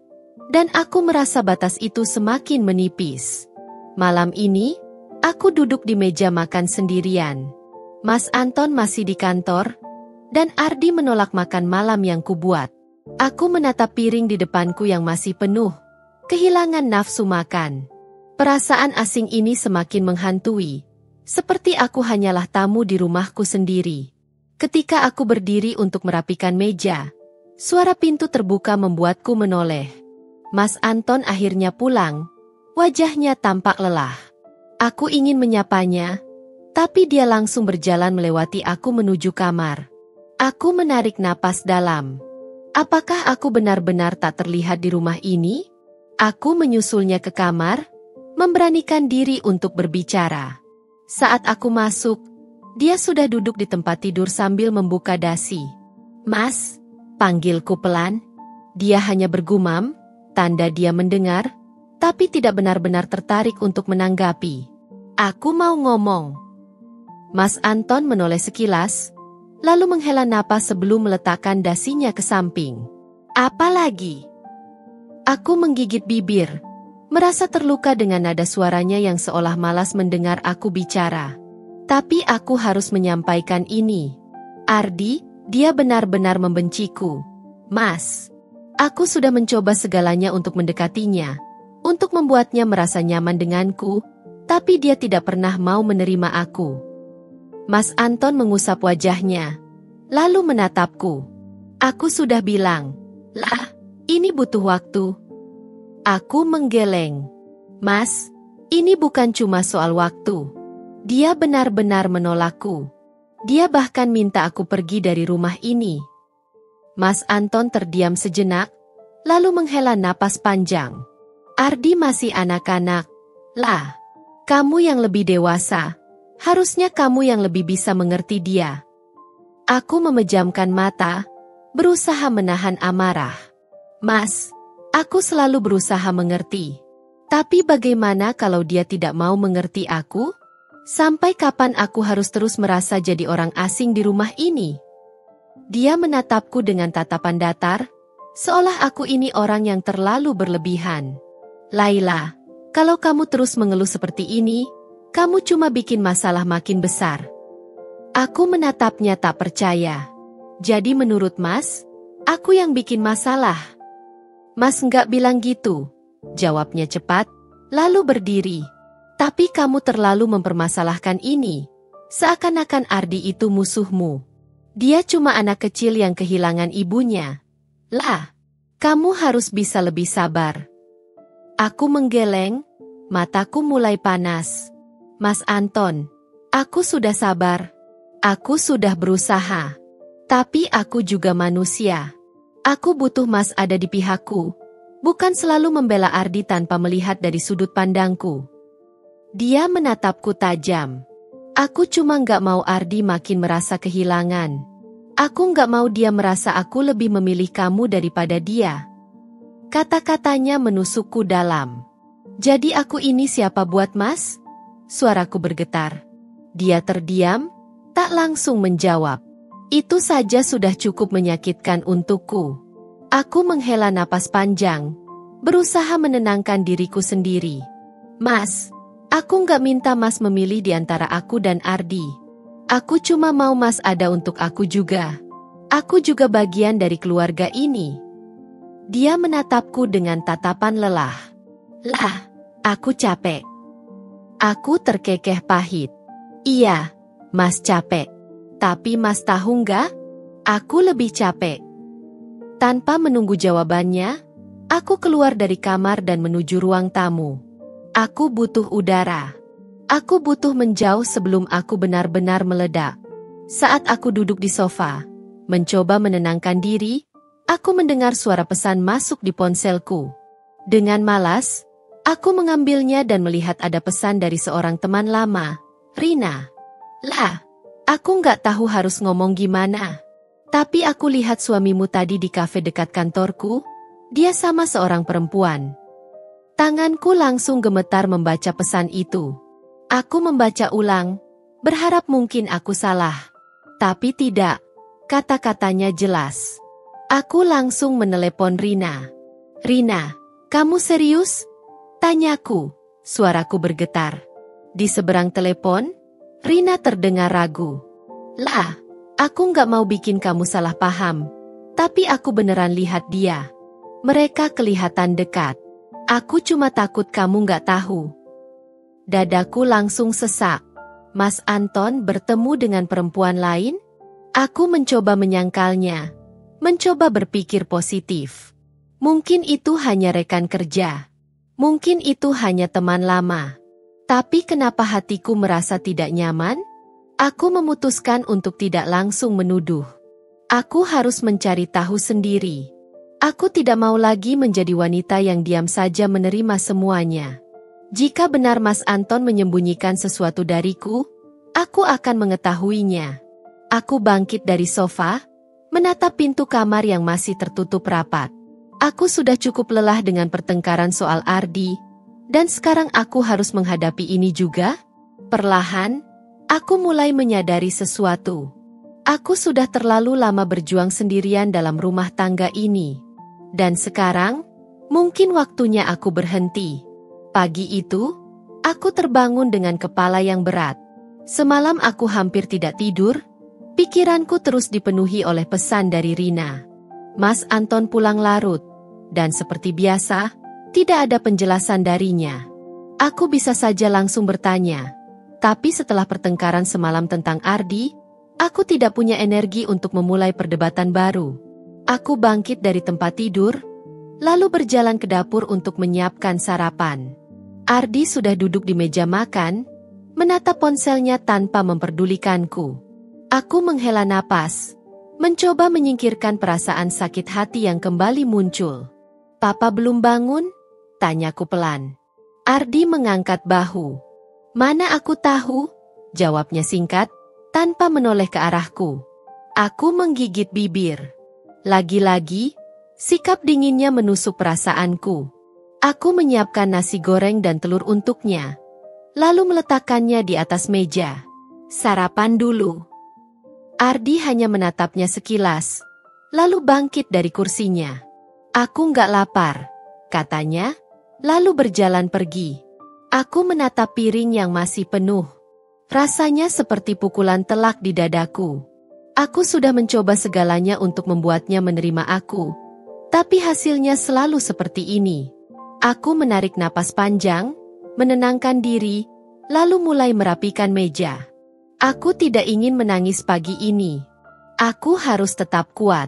dan aku merasa batas itu semakin menipis. Malam ini, aku duduk di meja makan sendirian. Mas Anton masih di kantor, dan Ardi menolak makan malam yang kubuat. Aku menatap piring di depanku yang masih penuh, kehilangan nafsu makan. Perasaan asing ini semakin menghantui, seperti aku hanyalah tamu di rumahku sendiri. Ketika aku berdiri untuk merapikan meja, suara pintu terbuka membuatku menoleh. Mas Anton akhirnya pulang, wajahnya tampak lelah. Aku ingin menyapanya, tapi dia langsung berjalan melewati aku menuju kamar. Aku menarik napas dalam. Apakah aku benar-benar tak terlihat di rumah ini? Aku menyusulnya ke kamar, memberanikan diri untuk berbicara. Saat aku masuk, dia sudah duduk di tempat tidur sambil membuka dasi. Mas, panggilku pelan. Dia hanya bergumam, tanda dia mendengar, tapi tidak benar-benar tertarik untuk menanggapi. Aku mau ngomong. Mas Anton menoleh sekilas, lalu menghela napas sebelum meletakkan dasinya ke samping. Apa lagi? Aku menggigit bibir, merasa terluka dengan nada suaranya yang seolah malas mendengar aku bicara. Tapi aku harus menyampaikan ini. Ardi, dia benar-benar membenciku. Mas, aku sudah mencoba segalanya untuk mendekatinya, untuk membuatnya merasa nyaman denganku, tapi dia tidak pernah mau menerima aku. Mas Anton mengusap wajahnya, lalu menatapku. Aku sudah bilang, lah, ini butuh waktu. Aku menggeleng. Mas, ini bukan cuma soal waktu. Dia benar-benar menolakku. Dia bahkan minta aku pergi dari rumah ini. Mas Anton terdiam sejenak, lalu menghela napas panjang. Ardi masih anak-anak. Lah, kamu yang lebih dewasa. Harusnya kamu yang lebih bisa mengerti dia. Aku memejamkan mata, berusaha menahan amarah. Mas, aku selalu berusaha mengerti. Tapi bagaimana kalau dia tidak mau mengerti aku? Sampai kapan aku harus terus merasa jadi orang asing di rumah ini? Dia menatapku dengan tatapan datar, seolah aku ini orang yang terlalu berlebihan. Laila, kalau kamu terus mengeluh seperti ini, kamu cuma bikin masalah makin besar. Aku menatapnya tak percaya. Jadi menurut Mas, aku yang bikin masalah? Mas nggak bilang gitu, jawabnya cepat, lalu berdiri. Tapi kamu terlalu mempermasalahkan ini, seakan-akan Ardi itu musuhmu. Dia cuma anak kecil yang kehilangan ibunya. Lah, kamu harus bisa lebih sabar. Aku menggeleng, mataku mulai panas. Mas Anton, aku sudah sabar. Aku sudah berusaha. Tapi aku juga manusia. Aku butuh Mas ada di pihakku, bukan selalu membela Ardi tanpa melihat dari sudut pandangku. Dia menatapku tajam. Aku cuma nggak mau Ardi makin merasa kehilangan. Aku nggak mau dia merasa aku lebih memilih kamu daripada dia. Kata-katanya menusukku dalam. Jadi aku ini siapa buat Mas? Suaraku bergetar. Dia terdiam, tak langsung menjawab. Itu saja sudah cukup menyakitkan untukku. Aku menghela napas panjang, berusaha menenangkan diriku sendiri. Mas, aku nggak minta Mas memilih di antara aku dan Ardi. Aku cuma mau Mas ada untuk aku juga. Aku juga bagian dari keluarga ini. Dia menatapku dengan tatapan lelah. Lah, aku capek. Aku terkekeh pahit. Iya, Mas capek. Tapi Mas tahu nggak? Aku lebih capek. Tanpa menunggu jawabannya, aku keluar dari kamar dan menuju ruang tamu. Aku butuh udara. Aku butuh menjauh sebelum aku benar-benar meledak. Saat aku duduk di sofa, mencoba menenangkan diri, aku mendengar suara pesan masuk di ponselku. Dengan malas, aku mengambilnya dan melihat ada pesan dari seorang teman lama, Rina. Lah, aku nggak tahu harus ngomong gimana. Tapi aku lihat suamimu tadi di kafe dekat kantorku, dia sama seorang perempuan. Tanganku langsung gemetar membaca pesan itu. Aku membaca ulang, berharap mungkin aku salah. Tapi tidak, kata-katanya jelas. Aku langsung menelepon Rina. Rina, kamu serius? Tanyaku, suaraku bergetar. Di seberang telepon, Rina terdengar ragu. Lah, aku nggak mau bikin kamu salah paham, tapi aku beneran lihat dia. Mereka kelihatan dekat. Aku cuma takut kamu nggak tahu. Dadaku langsung sesak. Mas Anton bertemu dengan perempuan lain? Aku mencoba menyangkalnya. Mencoba berpikir positif. Mungkin itu hanya rekan kerja. Mungkin itu hanya teman lama. Tapi kenapa hatiku merasa tidak nyaman? Aku memutuskan untuk tidak langsung menuduh. Aku harus mencari tahu sendiri. Aku tidak mau lagi menjadi wanita yang diam saja menerima semuanya. Jika benar Mas Anton menyembunyikan sesuatu dariku, aku akan mengetahuinya. Aku bangkit dari sofa, menatap pintu kamar yang masih tertutup rapat. Aku sudah cukup lelah dengan pertengkaran soal Ardi, dan sekarang aku harus menghadapi ini juga. Perlahan, aku mulai menyadari sesuatu. Aku sudah terlalu lama berjuang sendirian dalam rumah tangga ini. Dan sekarang, mungkin waktunya aku berhenti. Pagi itu, aku terbangun dengan kepala yang berat. Semalam aku hampir tidak tidur, pikiranku terus dipenuhi oleh pesan dari Rina. Mas Anton pulang larut, dan seperti biasa, tidak ada penjelasan darinya. Aku bisa saja langsung bertanya. Tapi setelah pertengkaran semalam tentang Ardi, aku tidak punya energi untuk memulai perdebatan baru. Aku bangkit dari tempat tidur, lalu berjalan ke dapur untuk menyiapkan sarapan. Ardi sudah duduk di meja makan, menatap ponselnya tanpa memperdulikanku. Aku menghela napas, mencoba menyingkirkan perasaan sakit hati yang kembali muncul. Papa belum bangun? Tanyaku pelan. Ardi mengangkat bahu. Mana aku tahu? Jawabnya singkat, tanpa menoleh ke arahku. Aku menggigit bibir. Lagi-lagi, sikap dinginnya menusuk perasaanku. Aku menyiapkan nasi goreng dan telur untuknya, lalu meletakkannya di atas meja. Sarapan dulu. Ardi hanya menatapnya sekilas, lalu bangkit dari kursinya. Aku nggak lapar, katanya, lalu berjalan pergi. Aku menatap piring yang masih penuh. Rasanya seperti pukulan telak di dadaku. Aku sudah mencoba segalanya untuk membuatnya menerima aku, tapi hasilnya selalu seperti ini. Aku menarik napas panjang, menenangkan diri, lalu mulai merapikan meja. Aku tidak ingin menangis pagi ini. Aku harus tetap kuat.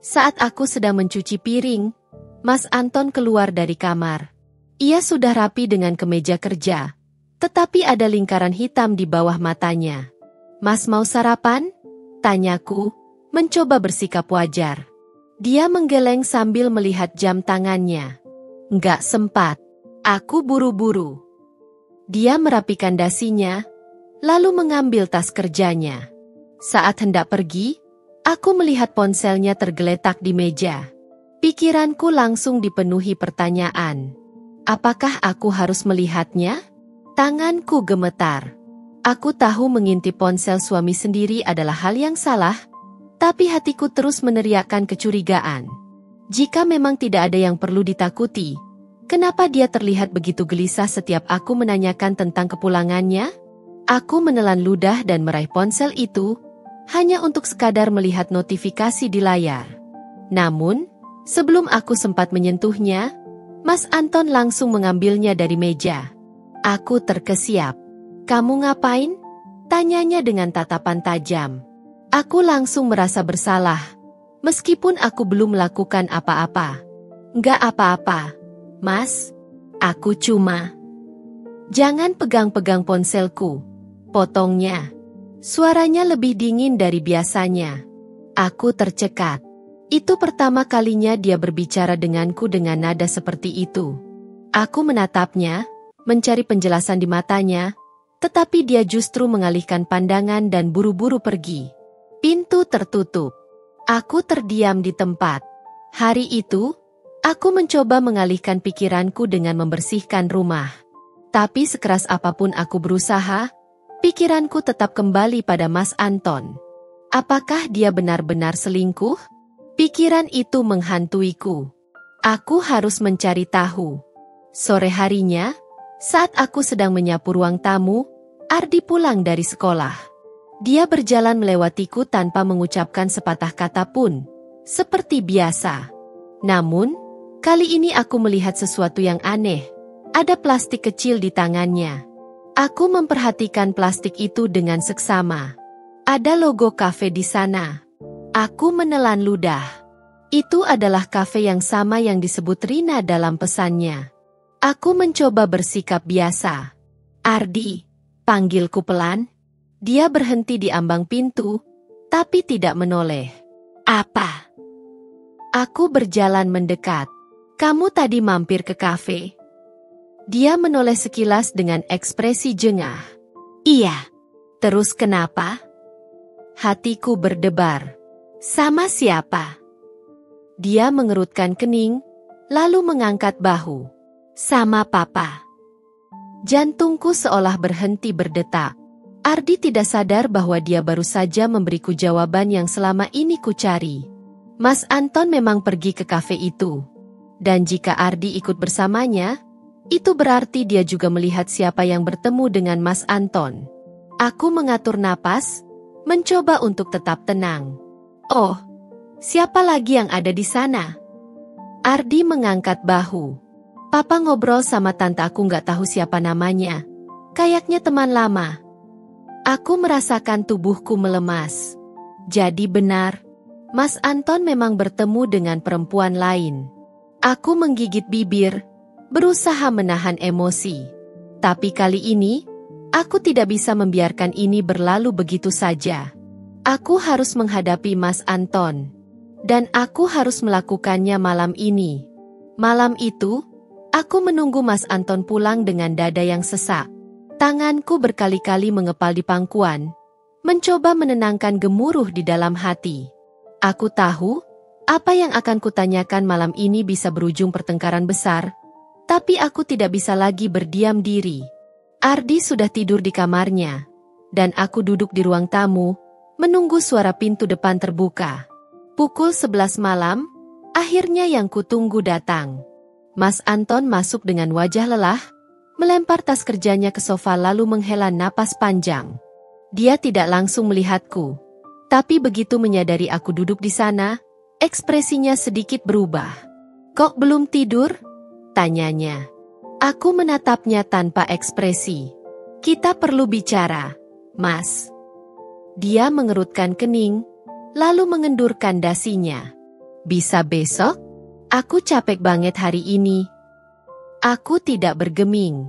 Saat aku sedang mencuci piring, Mas Anton keluar dari kamar. Ia sudah rapi dengan kemeja kerja, tetapi ada lingkaran hitam di bawah matanya. Mas mau sarapan? Tanyaku, mencoba bersikap wajar. Dia menggeleng sambil melihat jam tangannya. Nggak sempat. Aku buru-buru. Dia merapikan dasinya, lalu mengambil tas kerjanya. Saat hendak pergi, aku melihat ponselnya tergeletak di meja. Pikiranku langsung dipenuhi pertanyaan. Apakah aku harus melihatnya? Tanganku gemetar. Aku tahu mengintip ponsel suami sendiri adalah hal yang salah, tapi hatiku terus meneriakkan kecurigaan. Jika memang tidak ada yang perlu ditakuti, kenapa dia terlihat begitu gelisah setiap aku menanyakan tentang kepulangannya? Aku menelan ludah dan meraih ponsel itu, hanya untuk sekadar melihat notifikasi di layar. Namun, sebelum aku sempat menyentuhnya, Mas Anton langsung mengambilnya dari meja. Aku terkesiap. "Kamu ngapain?" tanyanya dengan tatapan tajam. Aku langsung merasa bersalah, meskipun aku belum melakukan apa-apa. "Nggak apa-apa, Mas. Aku cuma..." "Jangan pegang-pegang ponselku," potongnya. Suaranya lebih dingin dari biasanya. Aku tercekat. Itu pertama kalinya dia berbicara denganku dengan nada seperti itu. Aku menatapnya, mencari penjelasan di matanya, tetapi dia justru mengalihkan pandangan dan buru-buru pergi. Pintu tertutup. Aku terdiam di tempat. Hari itu, aku mencoba mengalihkan pikiranku dengan membersihkan rumah. Tapi sekeras apapun aku berusaha, pikiranku tetap kembali pada Mas Anton. Apakah dia benar-benar selingkuh? Pikiran itu menghantuiku. Aku harus mencari tahu. Sore harinya, saat aku sedang menyapu ruang tamu, Ardi pulang dari sekolah. Dia berjalan melewatiku tanpa mengucapkan sepatah kata pun, seperti biasa. Namun, kali ini aku melihat sesuatu yang aneh. Ada plastik kecil di tangannya. Aku memperhatikan plastik itu dengan seksama. Ada logo kafe di sana. Aku menelan ludah. Itu adalah kafe yang sama yang disebut Rina dalam pesannya. Aku mencoba bersikap biasa. "Ardi," panggilku pelan. Dia berhenti di ambang pintu, tapi tidak menoleh. "Apa?" Aku berjalan mendekat. "Kamu tadi mampir ke kafe?" Dia menoleh sekilas dengan ekspresi jengah. "Iya." "Terus kenapa?" Hatiku berdebar. "Sama siapa?" Dia mengerutkan kening, lalu mengangkat bahu. "Sama papa." Jantungku seolah berhenti berdetak. Ardi tidak sadar bahwa dia baru saja memberiku jawaban yang selama ini kucari. Mas Anton memang pergi ke kafe itu. Dan jika Ardi ikut bersamanya, itu berarti dia juga melihat siapa yang bertemu dengan Mas Anton. Aku mengatur napas, mencoba untuk tetap tenang. "Oh, siapa lagi yang ada di sana?" Ardi mengangkat bahu. "Papa ngobrol sama tante aku nggak tahu siapa namanya. Kayaknya teman lama." Aku merasakan tubuhku melemas. Jadi benar, Mas Anton memang bertemu dengan perempuan lain. Aku menggigit bibir, berusaha menahan emosi. Tapi kali ini, aku tidak bisa membiarkan ini berlalu begitu saja. Aku harus menghadapi Mas Anton. Dan aku harus melakukannya malam ini. Malam itu, aku menunggu Mas Anton pulang dengan dada yang sesak. Tanganku berkali-kali mengepal di pangkuan, mencoba menenangkan gemuruh di dalam hati. Aku tahu, apa yang akan kutanyakan malam ini bisa berujung pertengkaran besar, tapi aku tidak bisa lagi berdiam diri. Ardi sudah tidur di kamarnya, dan aku duduk di ruang tamu, menunggu suara pintu depan terbuka. Pukul 11 malam, akhirnya yang kutunggu datang. Mas Anton masuk dengan wajah lelah, melempar tas kerjanya ke sofa lalu menghela napas panjang. Dia tidak langsung melihatku, tapi begitu menyadari aku duduk di sana, ekspresinya sedikit berubah. "Kok belum tidur?" tanyanya. Aku menatapnya tanpa ekspresi. "Kita perlu bicara, Mas." Dia mengerutkan kening, lalu mengendurkan dasinya. "Bisa besok? Aku capek banget hari ini." Aku tidak bergeming.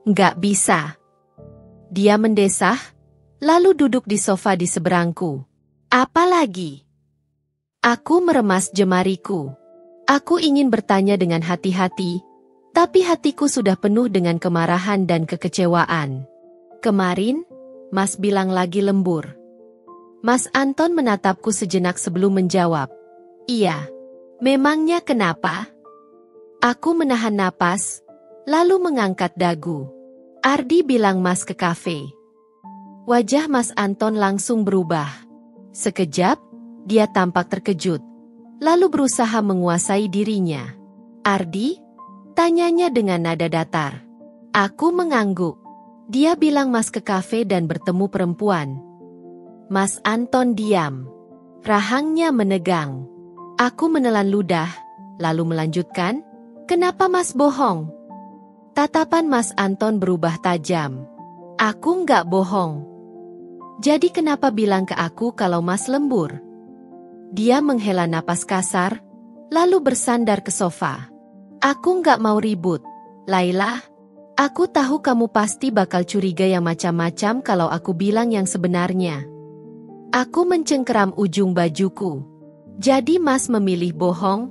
"Nggak bisa." Dia mendesah, lalu duduk di sofa di seberangku. "Apa lagi?" Aku meremas jemariku. Aku ingin bertanya dengan hati-hati, tapi hatiku sudah penuh dengan kemarahan dan kekecewaan. "Kemarin, Mas bilang lagi lembur." Mas Anton menatapku sejenak sebelum menjawab. "Iya." "Memangnya kenapa?" Aku menahan napas, lalu mengangkat dagu. "Ardi bilang Mas ke kafe." Wajah Mas Anton langsung berubah. Sekejap, dia tampak terkejut. lalu berusaha menguasai dirinya. "Ardi?" tanyanya dengan nada datar. Aku mengangguk. Dia bilang Mas ke kafe dan bertemu perempuan. Mas Anton diam. Rahangnya menegang. Aku menelan ludah, lalu melanjutkan, "Kenapa Mas bohong?" Tatapan Mas Anton berubah tajam. "Aku nggak bohong. Jadi kenapa bilang ke aku kalau Mas lembur?" Dia menghela napas kasar, lalu bersandar ke sofa. "Aku nggak mau ribut, Laila. Aku tahu kamu pasti bakal curiga yang macam-macam kalau aku bilang yang sebenarnya." Aku mencengkeram ujung bajuku. "Jadi Mas memilih bohong?"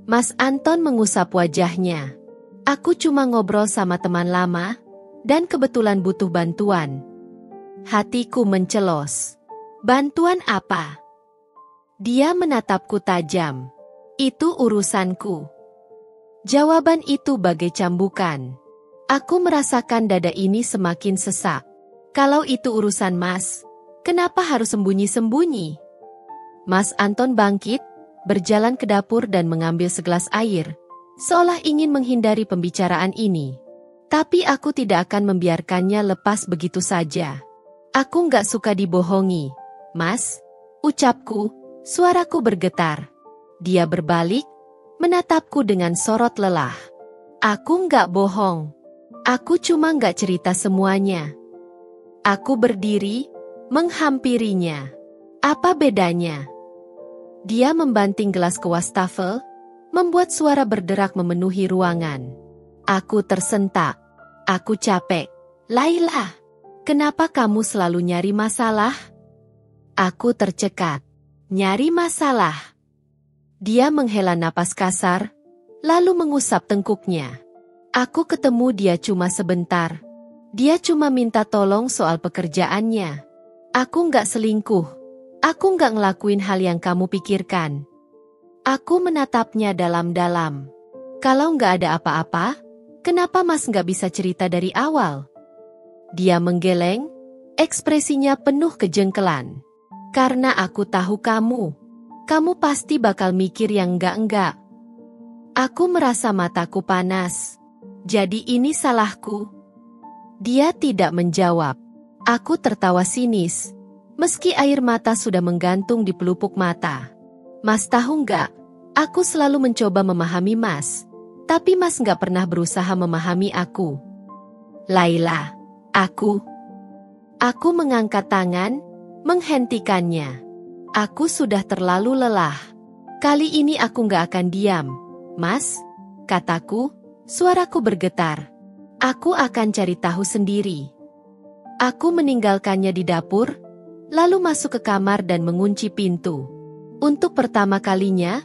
Mas Anton mengusap wajahnya. "Aku cuma ngobrol sama teman lama, dan kebetulan butuh bantuan." Hatiku mencelos. "Bantuan apa?" Dia menatapku tajam. "Itu urusanku." Jawaban itu bagai cambukan. Aku merasakan dada ini semakin sesak. "Kalau itu urusan Mas, kenapa harus sembunyi-sembunyi?" Mas Anton bangkit, berjalan ke dapur dan mengambil segelas air, seolah ingin menghindari pembicaraan ini. Tapi aku tidak akan membiarkannya lepas begitu saja. "Aku nggak suka dibohongi, Mas," ucapku, suaraku bergetar. Dia berbalik, menatapku dengan sorot lelah. "Aku nggak bohong. Aku cuma nggak cerita semuanya." Aku berdiri, menghampirinya. "Apa bedanya?" Dia membanting gelas ke wastafel, membuat suara berderak memenuhi ruangan. Aku tersentak. Aku capek. "Laila, kenapa kamu selalu nyari masalah?" Aku tercekat. "Nyari masalah?" Dia menghela napas kasar, lalu mengusap tengkuknya. "Aku ketemu dia cuma sebentar. Dia cuma minta tolong soal pekerjaannya. Aku nggak selingkuh. Aku nggak ngelakuin hal yang kamu pikirkan." Aku menatapnya dalam-dalam. "Kalau nggak ada apa-apa, kenapa Mas nggak bisa cerita dari awal?" Dia menggeleng, ekspresinya penuh kejengkelan. "Karena aku tahu kamu. Kamu pasti bakal mikir yang enggak-enggak." Aku merasa mataku panas. "Jadi ini salahku?" Dia tidak menjawab. Aku tertawa sinis, meski air mata sudah menggantung di pelupuk mata. "Mas tahu nggak, aku selalu mencoba memahami Mas, tapi Mas nggak pernah berusaha memahami aku." "Laila, aku..." Aku mengangkat tangan, menghentikannya. Aku sudah terlalu lelah. "Kali ini aku nggak akan diam, Mas," kataku, suaraku bergetar. "Aku akan cari tahu sendiri." Aku meninggalkannya di dapur, lalu masuk ke kamar dan mengunci pintu. Untuk pertama kalinya,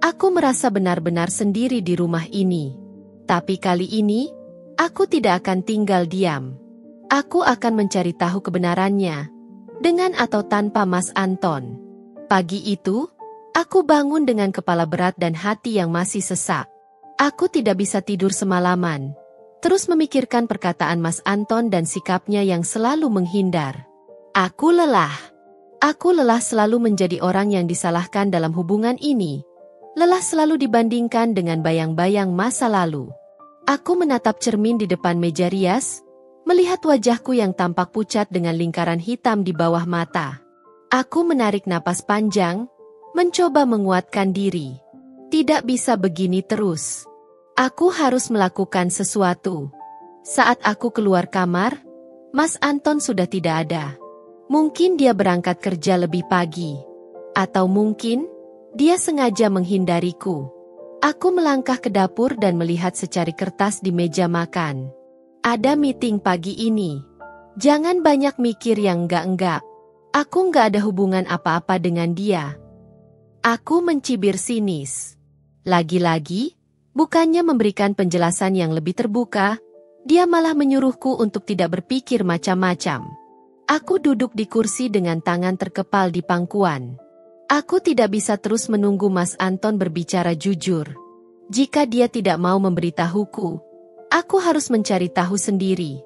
aku merasa benar-benar sendiri di rumah ini. Tapi kali ini, aku tidak akan tinggal diam. Aku akan mencari tahu kebenarannya, dengan atau tanpa Mas Anton. Pagi itu, aku bangun dengan kepala berat dan hati yang masih sesak. Aku tidak bisa tidur semalaman, terus memikirkan perkataan Mas Anton dan sikapnya yang selalu menghindar. Aku lelah. Aku lelah selalu menjadi orang yang disalahkan dalam hubungan ini. Lelah selalu dibandingkan dengan bayang-bayang masa lalu. Aku menatap cermin di depan meja rias, melihat wajahku yang tampak pucat dengan lingkaran hitam di bawah mata. Aku menarik napas panjang, mencoba menguatkan diri. Tidak bisa begini terus. Aku harus melakukan sesuatu. Saat aku keluar kamar, Mas Anton sudah tidak ada. Mungkin dia berangkat kerja lebih pagi. Atau mungkin dia sengaja menghindariku. Aku melangkah ke dapur dan melihat secari kertas di meja makan. Ada meeting pagi ini. Jangan banyak mikir yang enggak-enggak. Aku nggak ada hubungan apa-apa dengan dia. Aku mencibir sinis. Lagi-lagi, bukannya memberikan penjelasan yang lebih terbuka, dia malah menyuruhku untuk tidak berpikir macam-macam. Aku duduk di kursi dengan tangan terkepal di pangkuan. Aku tidak bisa terus menunggu Mas Anton berbicara jujur. Jika dia tidak mau memberitahuku, aku harus mencari tahu sendiri.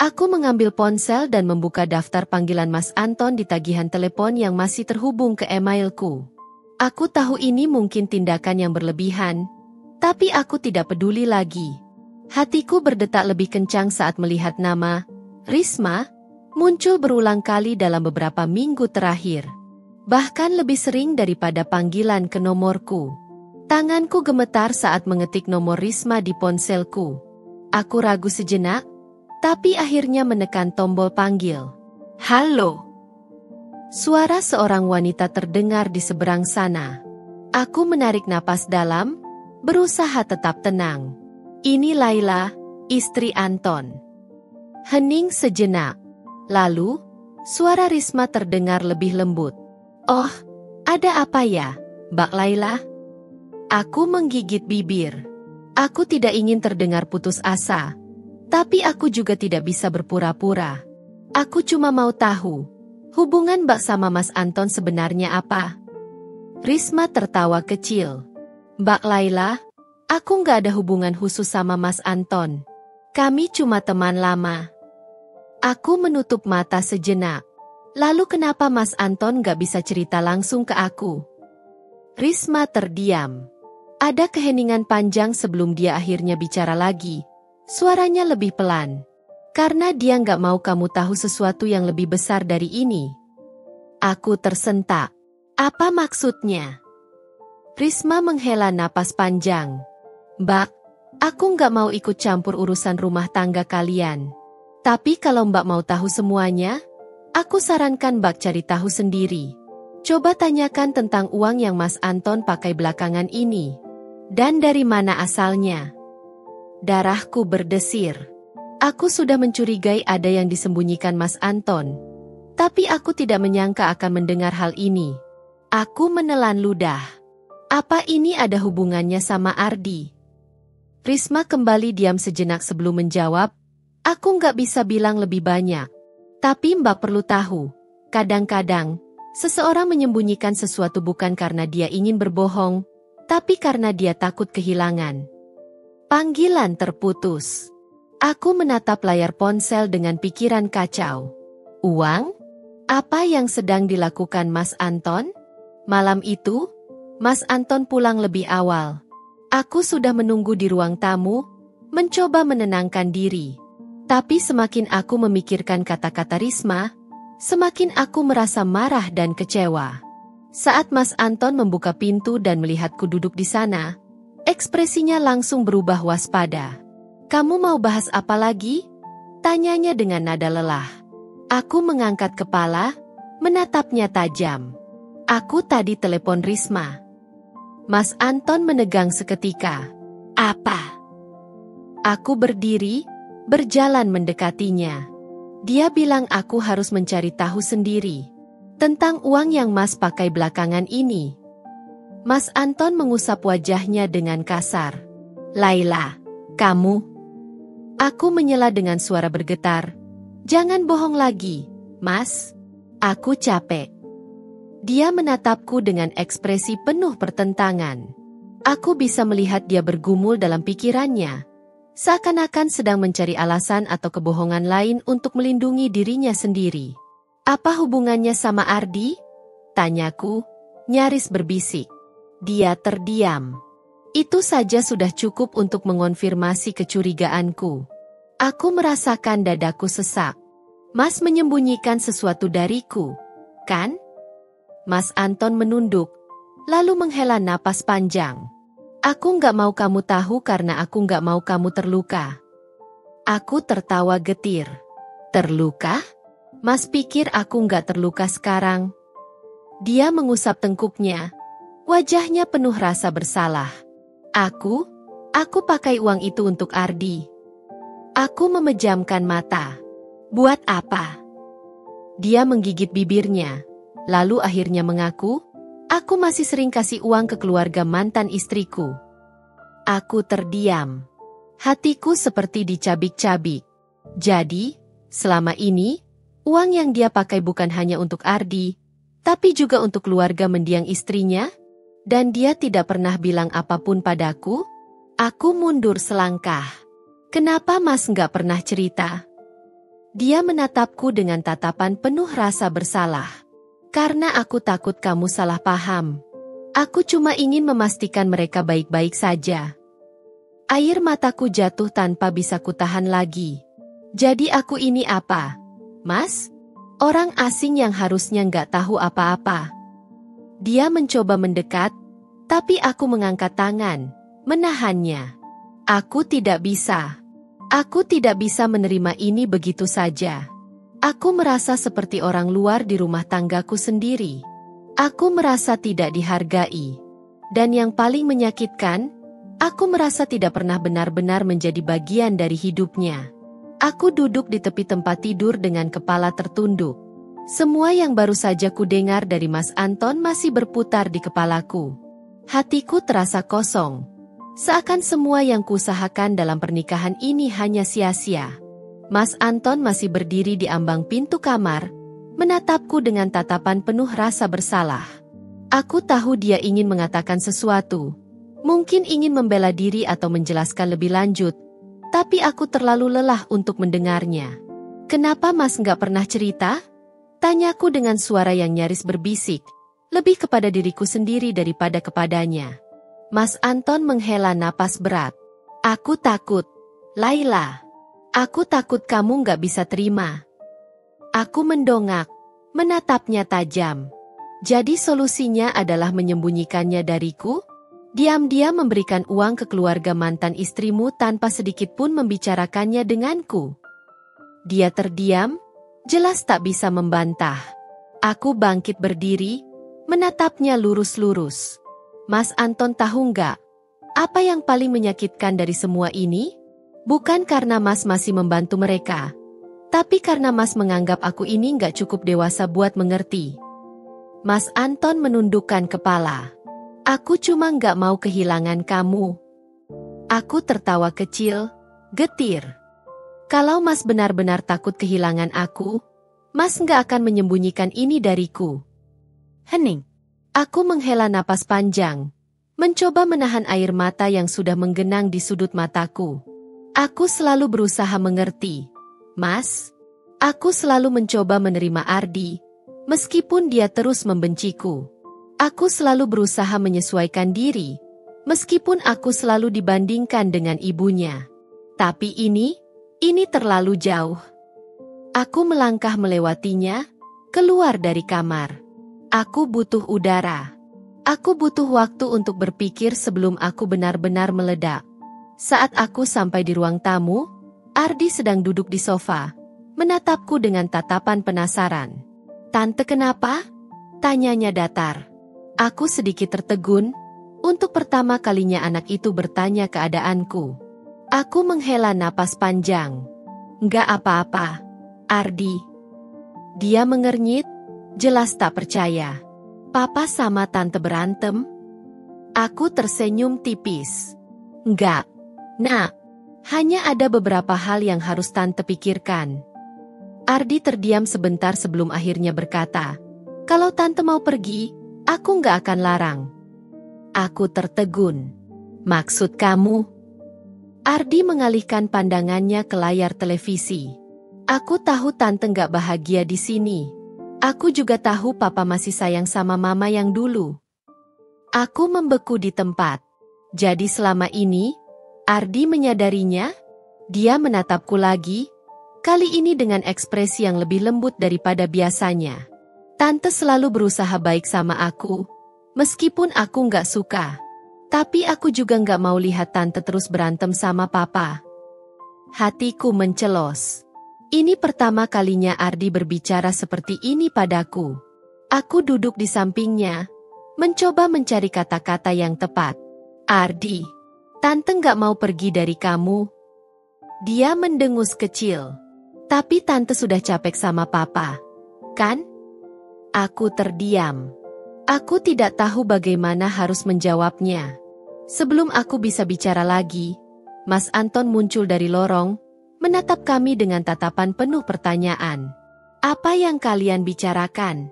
Aku mengambil ponsel dan membuka daftar panggilan Mas Anton di tagihan telepon yang masih terhubung ke emailku. Aku tahu ini mungkin tindakan yang berlebihan, tapi aku tidak peduli lagi. Hatiku berdetak lebih kencang saat melihat nama Risma muncul berulang kali dalam beberapa minggu terakhir. Bahkan lebih sering daripada panggilan ke nomorku. Tanganku gemetar saat mengetik nomor Risma di ponselku. Aku ragu sejenak, tapi akhirnya menekan tombol panggil. Halo. Suara seorang wanita terdengar di seberang sana. Aku menarik napas dalam, berusaha tetap tenang. Ini Laila, istri Anton. Hening sejenak. Lalu, suara Risma terdengar lebih lembut. Oh, ada apa ya, Mbak Laila? Aku menggigit bibir. Aku tidak ingin terdengar putus asa. Tapi aku juga tidak bisa berpura-pura. Aku cuma mau tahu. Hubungan Mbak sama Mas Anton sebenarnya apa? Risma tertawa kecil. Mbak Laila, aku nggak ada hubungan khusus sama Mas Anton. Kami cuma teman lama. Aku menutup mata sejenak. Lalu kenapa Mas Anton nggak bisa cerita langsung ke aku? Risma terdiam. Ada keheningan panjang sebelum dia akhirnya bicara lagi. Suaranya lebih pelan. Karena dia nggak mau kamu tahu sesuatu yang lebih besar dari ini. Aku tersentak. Apa maksudnya? Risma menghela napas panjang. Mbak, aku nggak mau ikut campur urusan rumah tangga kalian. Tapi kalau Mbak mau tahu semuanya, aku sarankan Mbak cari tahu sendiri. Coba tanyakan tentang uang yang Mas Anton pakai belakangan ini. Dan dari mana asalnya? Darahku berdesir. Aku sudah mencurigai ada yang disembunyikan Mas Anton. Tapi aku tidak menyangka akan mendengar hal ini. Aku menelan ludah. Apa ini ada hubungannya sama Ardi? Risma kembali diam sejenak sebelum menjawab. Aku nggak bisa bilang lebih banyak. Tapi Mbak perlu tahu. Kadang-kadang, seseorang menyembunyikan sesuatu bukan karena dia ingin berbohong, tapi karena dia takut kehilangan. Panggilan terputus. Aku menatap layar ponsel dengan pikiran kacau. Uang? Apa yang sedang dilakukan Mas Anton? Malam itu, Mas Anton pulang lebih awal. Aku sudah menunggu di ruang tamu, mencoba menenangkan diri. Tapi semakin aku memikirkan kata-kata Risma, semakin aku merasa marah dan kecewa. Saat Mas Anton membuka pintu dan melihatku duduk di sana, ekspresinya langsung berubah waspada. Kamu mau bahas apa lagi? Tanyanya dengan nada lelah. Aku mengangkat kepala, menatapnya tajam. Aku tadi telepon Risma. Mas Anton menegang seketika. Apa? Aku berdiri, berjalan mendekatinya. Dia bilang aku harus mencari tahu sendiri. Tentang uang yang Mas pakai belakangan ini. Mas Anton mengusap wajahnya dengan kasar. Laila, kamu... Aku menyela dengan suara bergetar. Jangan bohong lagi, Mas. Aku capek. Dia menatapku dengan ekspresi penuh pertentangan. Aku bisa melihat dia bergumul dalam pikirannya. Seakan-akan sedang mencari alasan atau kebohongan lain untuk melindungi dirinya sendiri. Apa hubungannya sama Ardi? Tanyaku, nyaris berbisik. Dia terdiam. Itu saja sudah cukup untuk mengonfirmasi kecurigaanku. Aku merasakan dadaku sesak. Mas menyembunyikan sesuatu dariku, kan? Mas Anton menunduk, lalu menghela napas panjang. Aku nggak mau kamu tahu karena aku nggak mau kamu terluka. Aku tertawa getir. Terluka? Mas pikir aku nggak terluka sekarang? Dia mengusap tengkuknya. Wajahnya penuh rasa bersalah. Aku pakai uang itu untuk Ardi. Aku memejamkan mata. Buat apa? Dia menggigit bibirnya, lalu akhirnya mengaku, aku masih sering kasih uang ke keluarga mantan istriku. Aku terdiam. Hatiku seperti dicabik-cabik. Jadi, selama ini, uang yang dia pakai bukan hanya untuk Ardi, tapi juga untuk keluarga mendiang istrinya? Dan dia tidak pernah bilang apapun padaku? Aku mundur selangkah. Kenapa Mas nggak pernah cerita? Dia menatapku dengan tatapan penuh rasa bersalah. Karena aku takut kamu salah paham. Aku cuma ingin memastikan mereka baik-baik saja. Air mataku jatuh tanpa bisa kutahan lagi. Jadi aku ini apa? Mas? Orang asing yang harusnya nggak tahu apa-apa. Dia mencoba mendekat, tapi aku mengangkat tangan, menahannya. Aku tidak bisa. Aku tidak bisa menerima ini begitu saja. Aku merasa seperti orang luar di rumah tanggaku sendiri. Aku merasa tidak dihargai. Dan yang paling menyakitkan, aku merasa tidak pernah benar-benar menjadi bagian dari hidupnya. Aku duduk di tepi tempat tidur dengan kepala tertunduk. Semua yang baru saja kudengar dari Mas Anton masih berputar di kepalaku. Hatiku terasa kosong. Seakan semua yang kuusahakan dalam pernikahan ini hanya sia-sia. Mas Anton masih berdiri di ambang pintu kamar, menatapku dengan tatapan penuh rasa bersalah. Aku tahu dia ingin mengatakan sesuatu. Mungkin ingin membela diri atau menjelaskan lebih lanjut. Tapi aku terlalu lelah untuk mendengarnya. Kenapa Mas nggak pernah cerita? Tanyaku dengan suara yang nyaris berbisik. Lebih kepada diriku sendiri daripada kepadanya. Mas Anton menghela napas berat. Aku takut. Laila. Aku takut kamu nggak bisa terima. Aku mendongak, menatapnya tajam. Jadi solusinya adalah menyembunyikannya dariku? Diam-diam memberikan uang ke keluarga mantan istrimu tanpa sedikit pun membicarakannya denganku. Dia terdiam, jelas tak bisa membantah. Aku bangkit berdiri, menatapnya lurus-lurus. Mas Anton tahu nggak? Apa yang paling menyakitkan dari semua ini? Bukan karena Mas masih membantu mereka. Tapi karena Mas menganggap aku ini nggak cukup dewasa buat mengerti. Mas Anton menundukkan kepala. Aku cuma nggak mau kehilangan kamu. Aku tertawa kecil, getir. Kalau Mas benar-benar takut kehilangan aku, Mas nggak akan menyembunyikan ini dariku. Hening. Aku menghela napas panjang, mencoba menahan air mata yang sudah menggenang di sudut mataku. Aku selalu berusaha mengerti. Mas, aku selalu mencoba menerima Ardi, meskipun dia terus membenciku. Aku selalu berusaha menyesuaikan diri, meskipun aku selalu dibandingkan dengan ibunya. Tapi ini terlalu jauh. Aku melangkah melewatinya, keluar dari kamar. Aku butuh udara. Aku butuh waktu untuk berpikir sebelum aku benar-benar meledak. Saat aku sampai di ruang tamu, Ardi sedang duduk di sofa, menatapku dengan tatapan penasaran. Tante kenapa? Tanyanya datar. Aku sedikit tertegun, untuk pertama kalinya anak itu bertanya keadaanku. Aku menghela napas panjang. Nggak apa-apa, Ardi. Dia mengernyit, jelas tak percaya. Papa sama tante berantem? Aku tersenyum tipis. Nggak, Nak. Hanya ada beberapa hal yang harus tante pikirkan. Ardi terdiam sebentar sebelum akhirnya berkata, kalau tante mau pergi, aku nggak akan larang. Aku tertegun. Maksud kamu? Ardi mengalihkan pandangannya ke layar televisi. Aku tahu tante nggak bahagia di sini. Aku juga tahu papa masih sayang sama mama yang dulu. Aku membeku di tempat. Jadi selama ini, Ardi menyadarinya. Dia menatapku lagi, kali ini dengan ekspresi yang lebih lembut daripada biasanya. Tante selalu berusaha baik sama aku, meskipun aku nggak suka. Tapi aku juga nggak mau lihat tante terus berantem sama papa. Hatiku mencelos. Ini pertama kalinya Ardi berbicara seperti ini padaku. Aku duduk di sampingnya, mencoba mencari kata-kata yang tepat. Ardi, tante nggak mau pergi dari kamu. Dia mendengus kecil. Tapi tante sudah capek sama papa, kan? Aku terdiam. Aku tidak tahu bagaimana harus menjawabnya. Sebelum aku bisa bicara lagi, Mas Anton muncul dari lorong, menatap kami dengan tatapan penuh pertanyaan. Apa yang kalian bicarakan?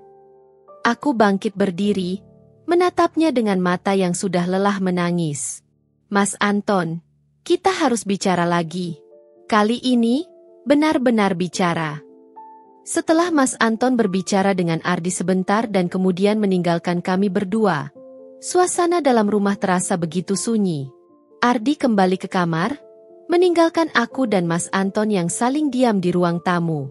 Aku bangkit berdiri, menatapnya dengan mata yang sudah lelah menangis. Mas Anton, kita harus bicara lagi. Kali ini, benar-benar bicara. Setelah Mas Anton berbicara dengan Ardi sebentar dan kemudian meninggalkan kami berdua, Suasana dalam rumah terasa begitu sunyi. Ardi kembali ke kamar, meninggalkan aku dan Mas Anton yang saling diam di ruang tamu.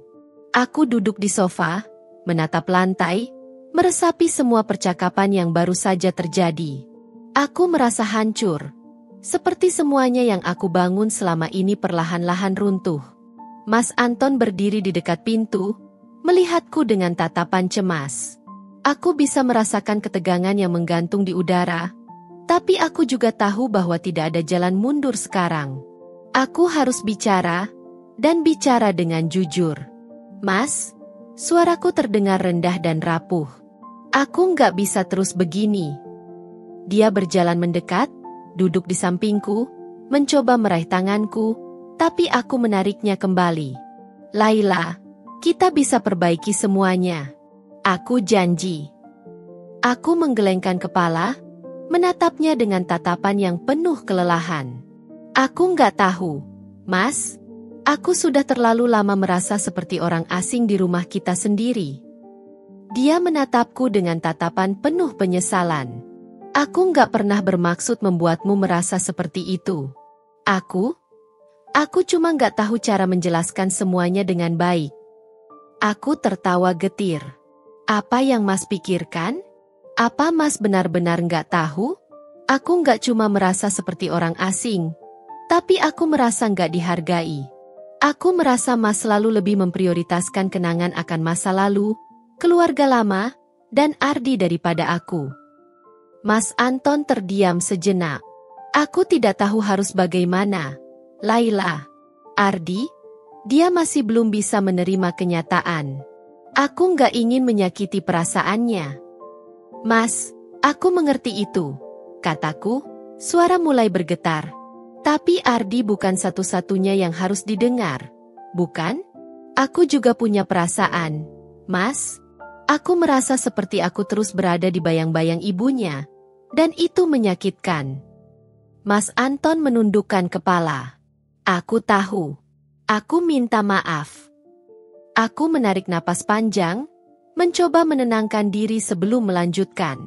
Aku duduk di sofa, menatap lantai, meresapi semua percakapan yang baru saja terjadi. Aku merasa hancur. Seperti semuanya yang aku bangun selama ini perlahan-lahan runtuh. Mas Anton berdiri di dekat pintu, melihatku dengan tatapan cemas. Aku bisa merasakan ketegangan yang menggantung di udara, tapi aku juga tahu bahwa tidak ada jalan mundur sekarang. Aku harus bicara, dan bicara dengan jujur. Mas, suaraku terdengar rendah dan rapuh. Aku nggak bisa terus begini. Dia berjalan mendekat, duduk di sampingku, mencoba meraih tanganku, tapi aku menariknya kembali. Laila, kita bisa perbaiki semuanya. Aku janji. Aku menggelengkan kepala, menatapnya dengan tatapan yang penuh kelelahan. Aku nggak tahu, Mas. Aku sudah terlalu lama merasa seperti orang asing di rumah kita sendiri. Dia menatapku dengan tatapan penuh penyesalan. Aku nggak pernah bermaksud membuatmu merasa seperti itu. Aku cuma nggak tahu cara menjelaskan semuanya dengan baik. Aku tertawa getir. Apa yang Mas pikirkan? Apa Mas benar-benar nggak tahu? Aku nggak cuma merasa seperti orang asing, tapi aku merasa nggak dihargai. Aku merasa Mas selalu lebih memprioritaskan kenangan akan masa lalu, keluarga lama, dan Ardi daripada aku. Mas Anton terdiam sejenak. Aku tidak tahu harus bagaimana. Laila, Ardi, dia masih belum bisa menerima kenyataan. Aku nggak ingin menyakiti perasaannya. Mas, aku mengerti itu, kataku, suara mulai bergetar. Tapi Ardi bukan satu-satunya yang harus didengar, bukan? Aku juga punya perasaan, Mas. Aku merasa seperti aku terus berada di bayang-bayang ibunya, dan itu menyakitkan. Mas Anton menundukkan kepala. Aku tahu. Aku minta maaf. Aku menarik napas panjang, mencoba menenangkan diri sebelum melanjutkan.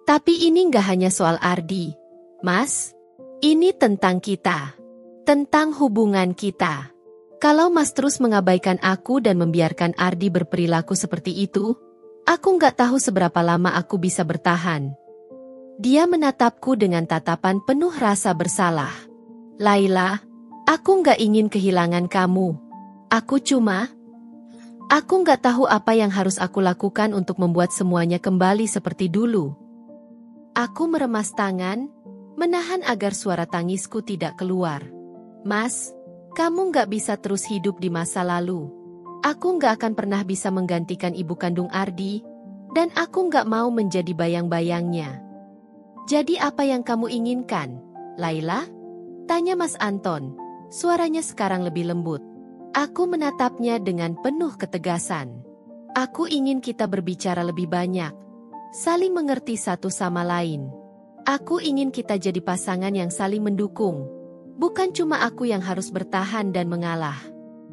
Tapi ini nggak hanya soal Ardi, Mas. Ini tentang kita. Tentang hubungan kita. Kalau Mas terus mengabaikan aku dan membiarkan Ardi berperilaku seperti itu, aku nggak tahu seberapa lama aku bisa bertahan. Dia menatapku dengan tatapan penuh rasa bersalah. Laila, aku nggak ingin kehilangan kamu. Aku nggak tahu apa yang harus aku lakukan untuk membuat semuanya kembali seperti dulu. Aku meremas tangan, menahan agar suara tangisku tidak keluar. Mas, kamu nggak bisa terus hidup di masa lalu. Aku nggak akan pernah bisa menggantikan ibu kandung Ardi, dan aku nggak mau menjadi bayang-bayangnya. Jadi apa yang kamu inginkan, Laila? Tanya Mas Anton, suaranya sekarang lebih lembut. Aku menatapnya dengan penuh ketegasan. Aku ingin kita berbicara lebih banyak, saling mengerti satu sama lain. Aku ingin kita jadi pasangan yang saling mendukung, bukan cuma aku yang harus bertahan dan mengalah.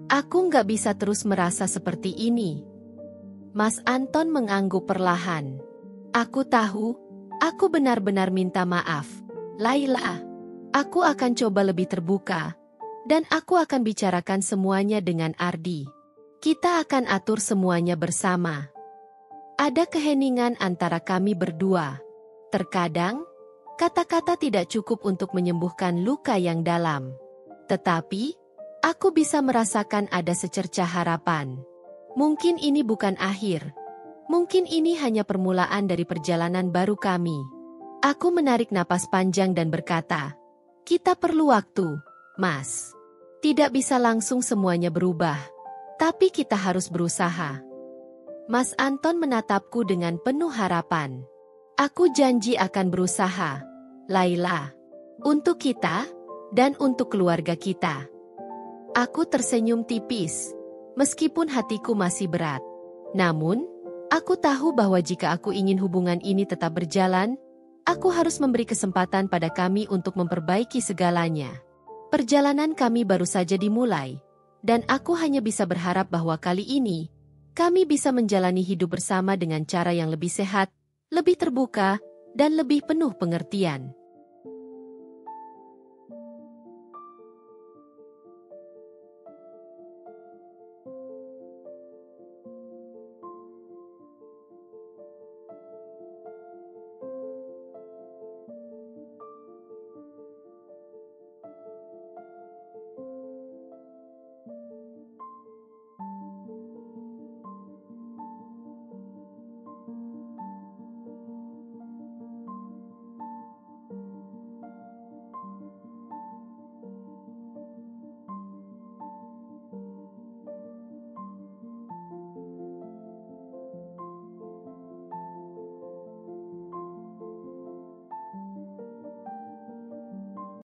Aku nggak bisa terus merasa seperti ini. Mas Anton mengangguk perlahan. Aku tahu, aku benar-benar minta maaf. Laila, aku akan coba lebih terbuka, dan aku akan bicarakan semuanya dengan Ardi. Kita akan atur semuanya bersama. Ada keheningan antara kami berdua. Terkadang, kata-kata tidak cukup untuk menyembuhkan luka yang dalam. Tetapi, aku bisa merasakan ada secercah harapan. Mungkin ini bukan akhir. Mungkin ini hanya permulaan dari perjalanan baru kami. Aku menarik napas panjang dan berkata, kita perlu waktu, Mas. Tidak bisa langsung semuanya berubah. Tapi kita harus berusaha. Mas Anton menatapku dengan penuh harapan. Aku janji akan berusaha, Laila. Untuk kita, dan untuk keluarga kita. Aku tersenyum tipis, meskipun hatiku masih berat. Namun, aku tahu bahwa jika aku ingin hubungan ini tetap berjalan, aku harus memberi kesempatan pada kami untuk memperbaiki segalanya. Perjalanan kami baru saja dimulai, dan aku hanya bisa berharap bahwa kali ini, kami bisa menjalani hidup bersama dengan cara yang lebih sehat, lebih terbuka, dan lebih penuh pengertian.